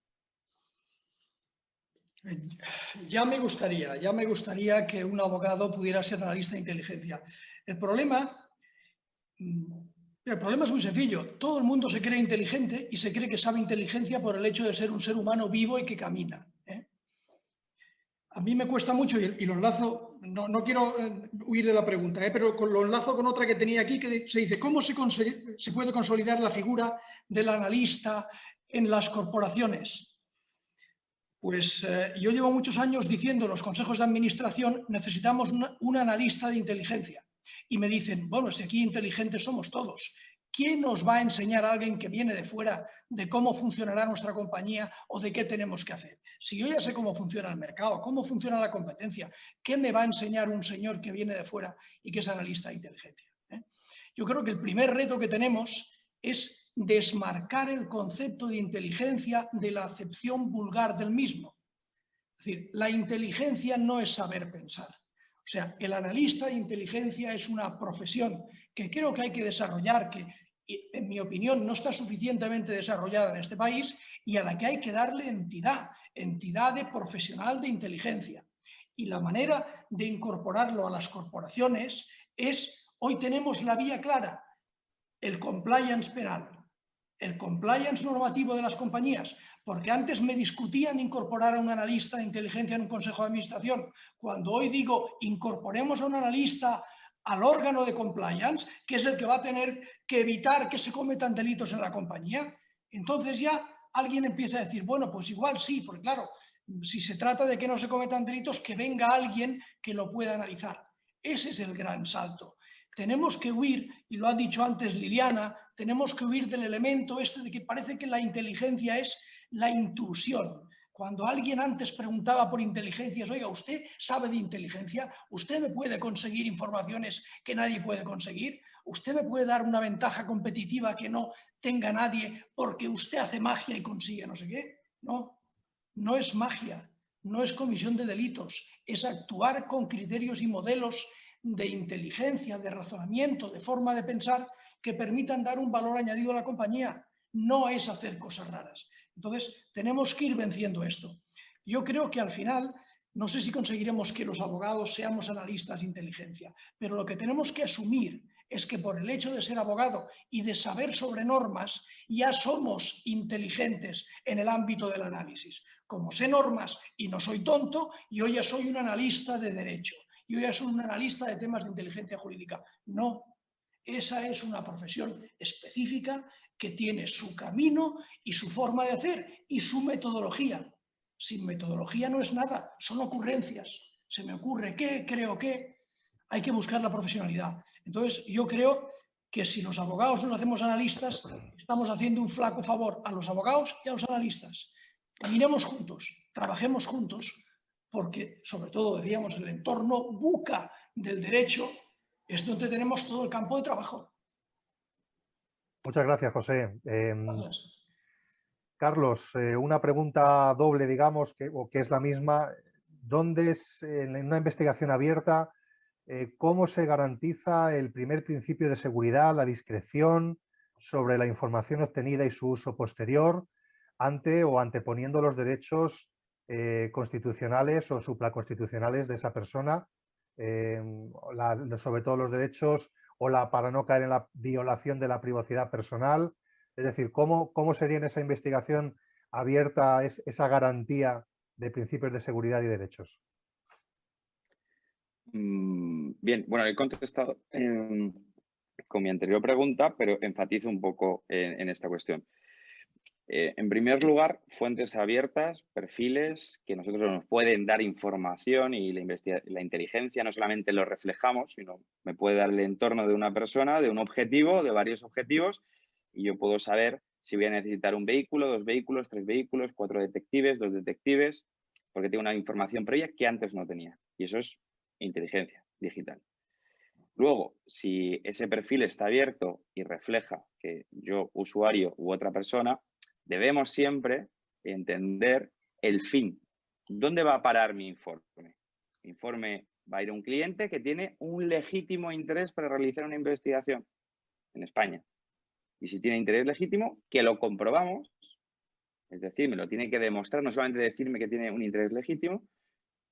Ya me gustaría que un abogado pudiera ser analista de inteligencia. El problema es muy sencillo. Todo el mundo se cree inteligente y se cree que sabe inteligencia por el hecho de ser un ser humano vivo y que camina. A mí me cuesta mucho, y lo enlazo, no quiero huir de la pregunta, pero lo enlazo con otra que tenía aquí, que se dice: ¿cómo se puede consolidar la figura del analista en las corporaciones? Pues yo llevo muchos años diciendo en los consejos de administración: necesitamos un analista de inteligencia. Y me dicen: bueno, si aquí inteligentes somos todos. ¿Quién nos va a enseñar a alguien que viene de fuera de cómo funcionará nuestra compañía o de qué tenemos que hacer? Si yo ya sé cómo funciona el mercado, cómo funciona la competencia, ¿qué me va a enseñar un señor que viene de fuera y que es analista de inteligencia? Yo creo que el primer reto que tenemos es desmarcar el concepto de inteligencia de la acepción vulgar del mismo. Es decir, la inteligencia no es saber pensar. O sea, el analista de inteligencia es una profesión que creo que hay que desarrollar, que en mi opinión no está suficientemente desarrollada en este país, y a la que hay que darle entidad de profesional de inteligencia. Y la manera de incorporarlo a las corporaciones es: hoy tenemos la vía clara, el compliance penal, el compliance normativo de las compañías, porque antes me discutían incorporar a un analista de inteligencia en un consejo de administración. Cuando hoy digo incorporemos a un analista al órgano de compliance, que es el que va a tener que evitar que se cometan delitos en la compañía. Entonces ya alguien empieza a decir, bueno, pues igual sí, porque claro, si se trata de que no se cometan delitos, que venga alguien que lo pueda analizar. Ese es el gran salto. Tenemos que huir, y lo ha dicho antes Liliana, tenemos que huir del elemento este de que parece que la inteligencia es la intrusión. Cuando alguien antes preguntaba por inteligencias, oiga, ¿usted sabe de inteligencia? ¿Usted me puede conseguir informaciones que nadie puede conseguir? ¿Usted me puede dar una ventaja competitiva que no tenga nadie porque usted hace magia y consigue no sé qué? No, no es magia, no es comisión de delitos, es actuar con criterios y modelos de inteligencia, de razonamiento, de forma de pensar que permitan dar un valor añadido a la compañía. No es hacer cosas raras. Entonces, tenemos que ir venciendo esto. Yo creo que al final, no sé si conseguiremos que los abogados seamos analistas de inteligencia, pero lo que tenemos que asumir es que por el hecho de ser abogado y de saber sobre normas, ya somos inteligentes en el ámbito del análisis. Como sé normas y no soy tonto, yo ya soy un analista de derecho. Yo ya soy un analista de temas de inteligencia jurídica. No, esa es una profesión específica que tiene su camino y su forma de hacer y su metodología. Sin metodología no es nada, son ocurrencias. Se me ocurre qué, creo que, hay que buscar la profesionalidad. Entonces, yo creo que si los abogados nos hacemos analistas, estamos haciendo un flaco favor a los abogados y a los analistas. Caminemos juntos, trabajemos juntos, porque, sobre todo, decíamos, el entorno buca del derecho es donde tenemos todo el campo de trabajo. Muchas gracias, José. Gracias. Carlos, una pregunta doble, digamos, o que es la misma. ¿Dónde es, en una investigación abierta, cómo se garantiza el primer principio de seguridad, la discreción sobre la información obtenida y su uso posterior, ante o anteponiendo los derechos constitucionales o supraconstitucionales de esa persona, sobre todo los derechos para no caer en la violación de la privacidad personal? Es decir, ¿cómo sería en esa investigación abierta esa garantía de principios de seguridad y derechos? Bien, bueno, he contestado con mi anterior pregunta, pero enfatizo un poco en esta cuestión. En primer lugar, fuentes abiertas, perfiles que nosotros nos pueden dar información, y la inteligencia no solamente lo reflejamos, sino me puede dar el entorno de una persona, de un objetivo, de varios objetivos, y yo puedo saber si voy a necesitar un vehículo, 2 vehículos, 3 vehículos, 4 detectives, 2 detectives, porque tengo una información previa que antes no tenía. Y eso es inteligencia digital. Luego, si ese perfil está abierto y refleja que yo, usuario u otra persona, debemos siempre entender el fin. ¿Dónde va a parar mi informe? Mi informe va a ir a un cliente que tiene un legítimo interés para realizar una investigación en España. Y si tiene interés legítimo, que lo comprobamos, es decir, me lo tiene que demostrar, no solamente decirme que tiene un interés legítimo.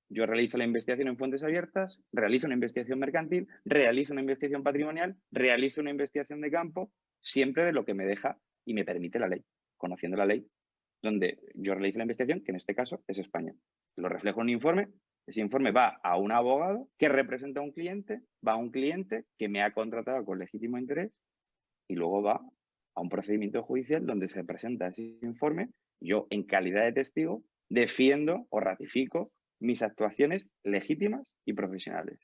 Yo realizo la investigación en fuentes abiertas, realizo una investigación mercantil, realizo una investigación patrimonial, realizo una investigación de campo, siempre de lo que me deja y me permite la ley, conociendo la ley, donde yo realizo la investigación, que en este caso es España. Lo reflejo en un informe, ese informe va a un abogado que representa a un cliente, va a un cliente que me ha contratado con legítimo interés y luego va a un procedimiento judicial donde se presenta ese informe. Yo, en calidad de testigo, defiendo o ratifico mis actuaciones legítimas y profesionales.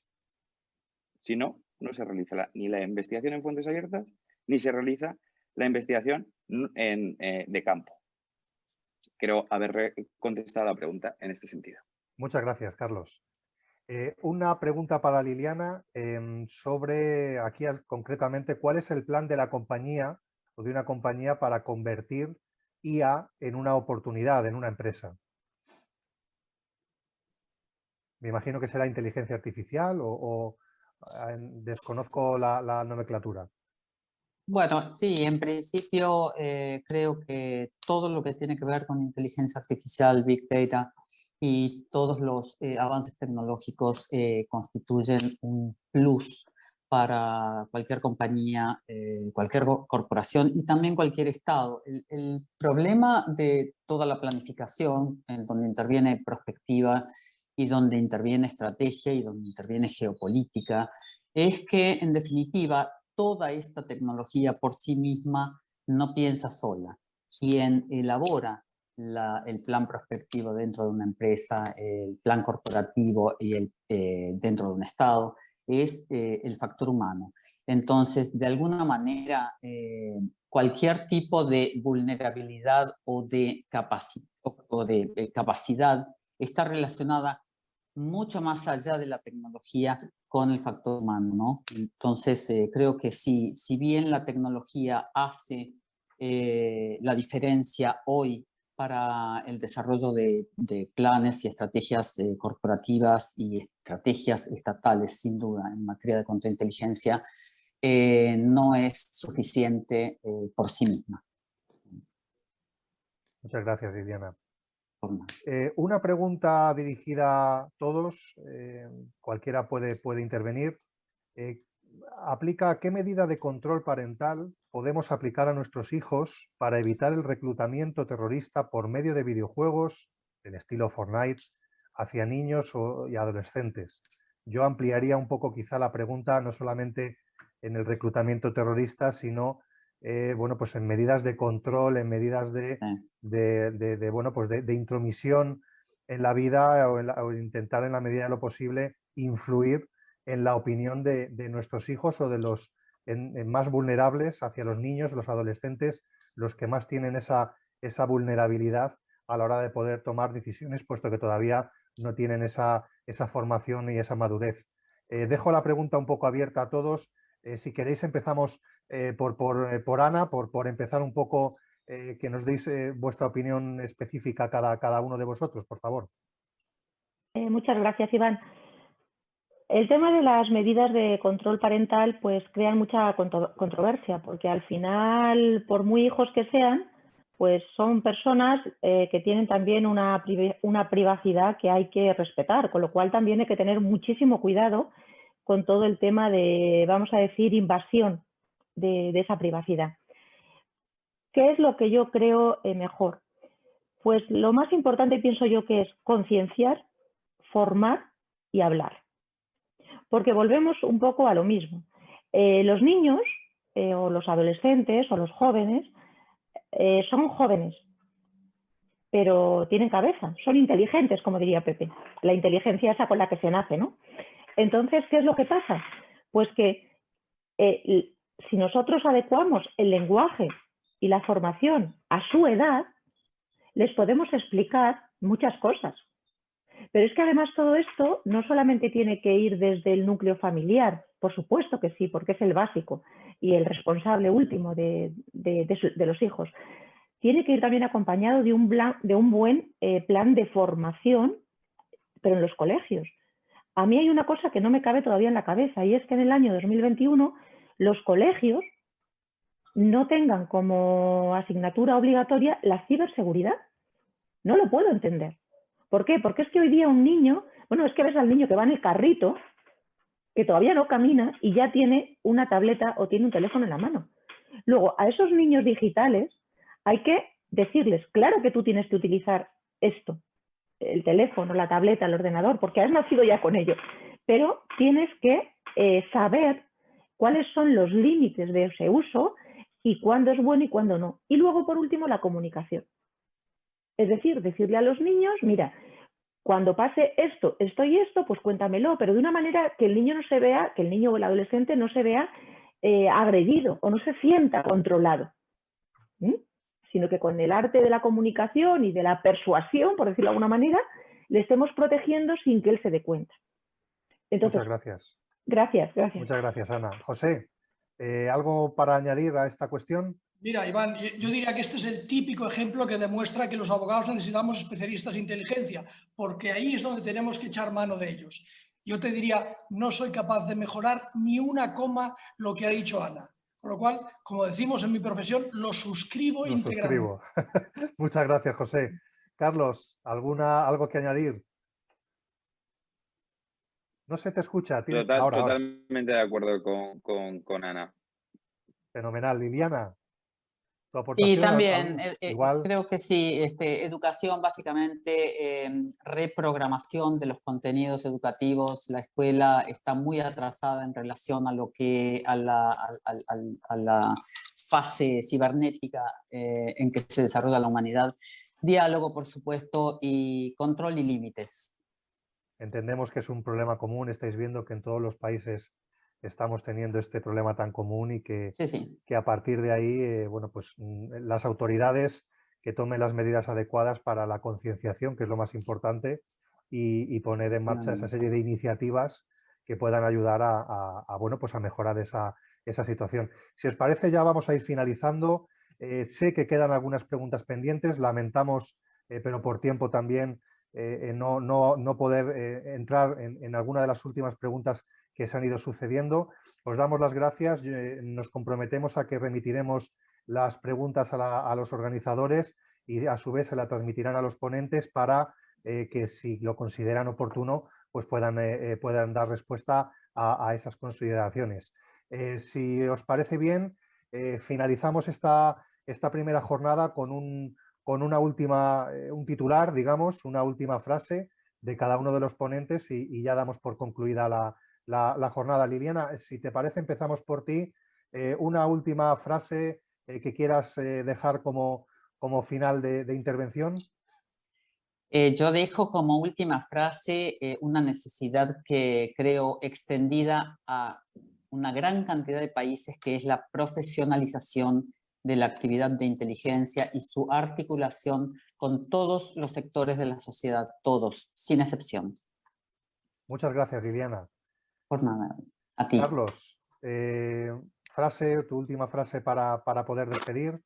Si no, no se realiza ni la investigación en fuentes abiertas, ni se realiza la investigación de campo. Creo haber contestado la pregunta en este sentido. Muchas gracias, Carlos. Una pregunta para Liliana sobre, aquí concretamente, ¿cuál es el plan de la compañía o de una compañía para convertir IA en una oportunidad, en una empresa? Me imagino que será inteligencia artificial o desconozco la nomenclatura. Bueno, sí, en principio creo que todo lo que tiene que ver con inteligencia artificial, Big Data y todos los avances tecnológicos constituyen un plus para cualquier compañía, cualquier corporación y también cualquier estado. El problema de toda la planificación, en donde interviene prospectiva y donde interviene estrategia y donde interviene geopolítica, es que, en definitiva, toda esta tecnología por sí misma no piensa sola. Quien elabora el plan prospectivo dentro de una empresa, el plan corporativo y dentro de un Estado, es el factor humano. Entonces, de alguna manera, cualquier tipo de vulnerabilidad o de capacidad está relacionada mucho más allá de la tecnología con el factor humano, ¿no? Entonces, creo que sí, si bien la tecnología hace la diferencia hoy para el desarrollo de planes y estrategias corporativas y estrategias estatales, sin duda, en materia de contrainteligencia, no es suficiente por sí misma. Muchas gracias, Viviana. Una pregunta dirigida a todos, cualquiera puede intervenir. ¿Qué medida de control parental podemos aplicar a nuestros hijos para evitar el reclutamiento terrorista por medio de videojuegos del estilo Fortnite hacia niños y adolescentes? Yo ampliaría un poco quizá la pregunta no solamente en el reclutamiento terrorista, sino bueno, pues en medidas de control, en medidas de intromisión en la vida o intentar en la medida de lo posible influir en la opinión de nuestros hijos o de los más vulnerables hacia los niños, los adolescentes, los que más tienen esa vulnerabilidad a la hora de poder tomar decisiones, puesto que todavía no tienen esa formación y esa madurez. Dejo la pregunta un poco abierta a todos. Si queréis empezamos por Ana, por empezar un poco, que nos deis vuestra opinión específica cada uno de vosotros, por favor. Muchas gracias, Iván. El tema de las medidas de control parental pues crean mucha controversia, porque al final, por muy hijos que sean, pues son personas que tienen también una privacidad que hay que respetar, con lo cual también hay que tener muchísimo cuidado con todo el tema de, vamos a decir, invasión de esa privacidad. ¿Qué es lo que yo creo mejor? Pues lo más importante pienso yo que es concienciar, formar y hablar. Porque volvemos un poco a lo mismo. Los niños o los adolescentes o los jóvenes son jóvenes, pero tienen cabeza, son inteligentes, como diría Pepe. La inteligencia esa con la que se nace, ¿no? Entonces, ¿qué es lo que pasa? Pues que si nosotros adecuamos el lenguaje y la formación a su edad, les podemos explicar muchas cosas. Pero es que además todo esto no solamente tiene que ir desde el núcleo familiar, por supuesto que sí, porque es el básico y el responsable último de los hijos. Tiene que ir también acompañado de un buen plan de formación, pero en los colegios. A mí hay una cosa que no me cabe todavía en la cabeza y es que en el año 2021 los colegios no tengan como asignatura obligatoria la ciberseguridad. No lo puedo entender. ¿Por qué? Porque es que hoy día un niño, bueno, es que ves al niño que va en el carrito, que todavía no camina y ya tiene una tableta o tiene un teléfono en la mano. Luego, a esos niños digitales hay que decirles, claro que tú tienes que utilizar esto, el teléfono, la tableta, el ordenador, porque has nacido ya con ello, pero tienes que saber cuáles son los límites de ese uso y cuándo es bueno y cuándo no. Y luego, por último, la comunicación. Es decir, decirle a los niños, mira, cuando pase esto, esto y esto, pues cuéntamelo, pero de una manera que el niño no se vea, que el niño o el adolescente no se vea agredido o no se sienta controlado, sino que con el arte de la comunicación y de la persuasión, por decirlo de alguna manera, le estemos protegiendo sin que él se dé cuenta. Entonces, muchas gracias. Gracias. Muchas gracias, Ana. José, ¿algo para añadir a esta cuestión? Mira, Iván, yo diría que este es el típico ejemplo que demuestra que los abogados necesitamos especialistas en inteligencia, porque ahí es donde tenemos que echar mano de ellos. Yo te diría, no soy capaz de mejorar ni una coma lo que ha dicho Ana. Con lo cual, como decimos en mi profesión, lo suscribo íntegramente. Muchas gracias, José. Carlos, ¿algo que añadir? No se te escucha. Ahora. Totalmente de acuerdo con Ana. Fenomenal. Liliana. tu aportación. Sí, también, igual. creo que sí, educación básicamente, reprogramación de los contenidos educativos. La escuela está muy atrasada en relación a lo que, a la fase cibernética en que se desarrolla la humanidad. Diálogo, por supuesto, y control y límites. Entendemos que es un problema común, estáis viendo que en todos los países estamos teniendo este problema tan común y que, Sí, sí. que a partir de ahí, bueno, pues las autoridades que tomen las medidas adecuadas para la concienciación, que es lo más importante, y poner en marcha esa serie de iniciativas que puedan ayudar bueno, pues a mejorar esa situación. Si os parece, ya vamos a ir finalizando. Sé que quedan algunas preguntas pendientes, lamentamos, pero por tiempo también, no poder entrar en alguna de las últimas preguntas que se han ido sucediendo. Os damos las gracias, nos comprometemos a que remitiremos las preguntas a los organizadores y a su vez se las transmitirán a los ponentes para que, si lo consideran oportuno, pues puedan dar respuesta a esas consideraciones. Si os parece bien, finalizamos esta primera jornada con un titular, digamos, una última frase de cada uno de los ponentes y ya damos por concluida la jornada. Liliana, si te parece, empezamos por ti. Una última frase que quieras dejar como final de intervención. Yo dejo como última frase una necesidad que creo extendida a una gran cantidad de países, que es la profesionalización de la actividad de inteligencia y su articulación con todos los sectores de la sociedad, todos, sin excepción. Muchas gracias, Liliana. Por nada, a ti. Carlos, tu última frase para poder despedir.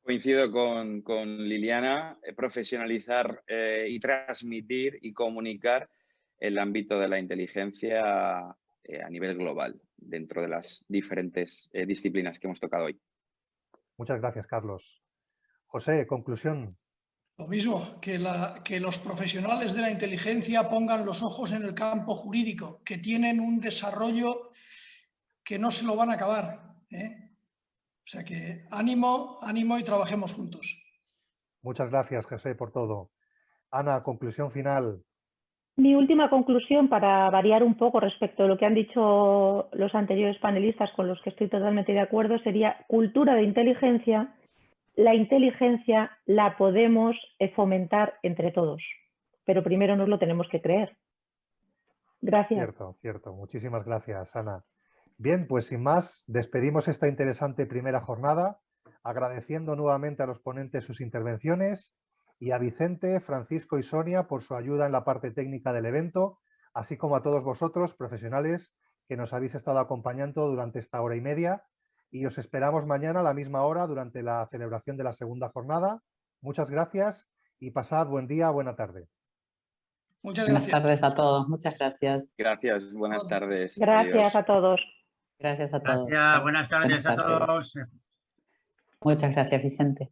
Coincido con Liliana, profesionalizar y transmitir y comunicar el ámbito de la inteligencia a nivel global, dentro de las diferentes disciplinas que hemos tocado hoy. Muchas gracias, Carlos. José, conclusión. Lo mismo, que los profesionales de la inteligencia pongan los ojos en el campo jurídico, que tienen un desarrollo que no se lo van a acabar, ¿eh? O sea que ánimo, ánimo y trabajemos juntos. Muchas gracias, José, por todo. Ana, conclusión final. Mi última conclusión, para variar un poco respecto a lo que han dicho los anteriores panelistas, con los que estoy totalmente de acuerdo, sería cultura de inteligencia. La inteligencia la podemos fomentar entre todos, pero primero nos lo tenemos que creer. Gracias. Cierto, cierto. Muchísimas gracias, Ana. Bien, pues sin más, despedimos esta interesante primera jornada, agradeciendo nuevamente a los ponentes sus intervenciones y a Vicente, Francisco y Sonia por su ayuda en la parte técnica del evento, así como a todos vosotros, profesionales, que nos habéis estado acompañando durante esta hora y media. Y os esperamos mañana a la misma hora durante la celebración de la segunda jornada. Muchas gracias y pasad buen día, buena tarde. Muchas Buenas gracias. tardes a todos, muchas gracias. Gracias, buenas tardes. Gracias Adiós. a todos. Gracias a todos. Gracias, buenas tardes a todos. Muchas gracias, Vicente.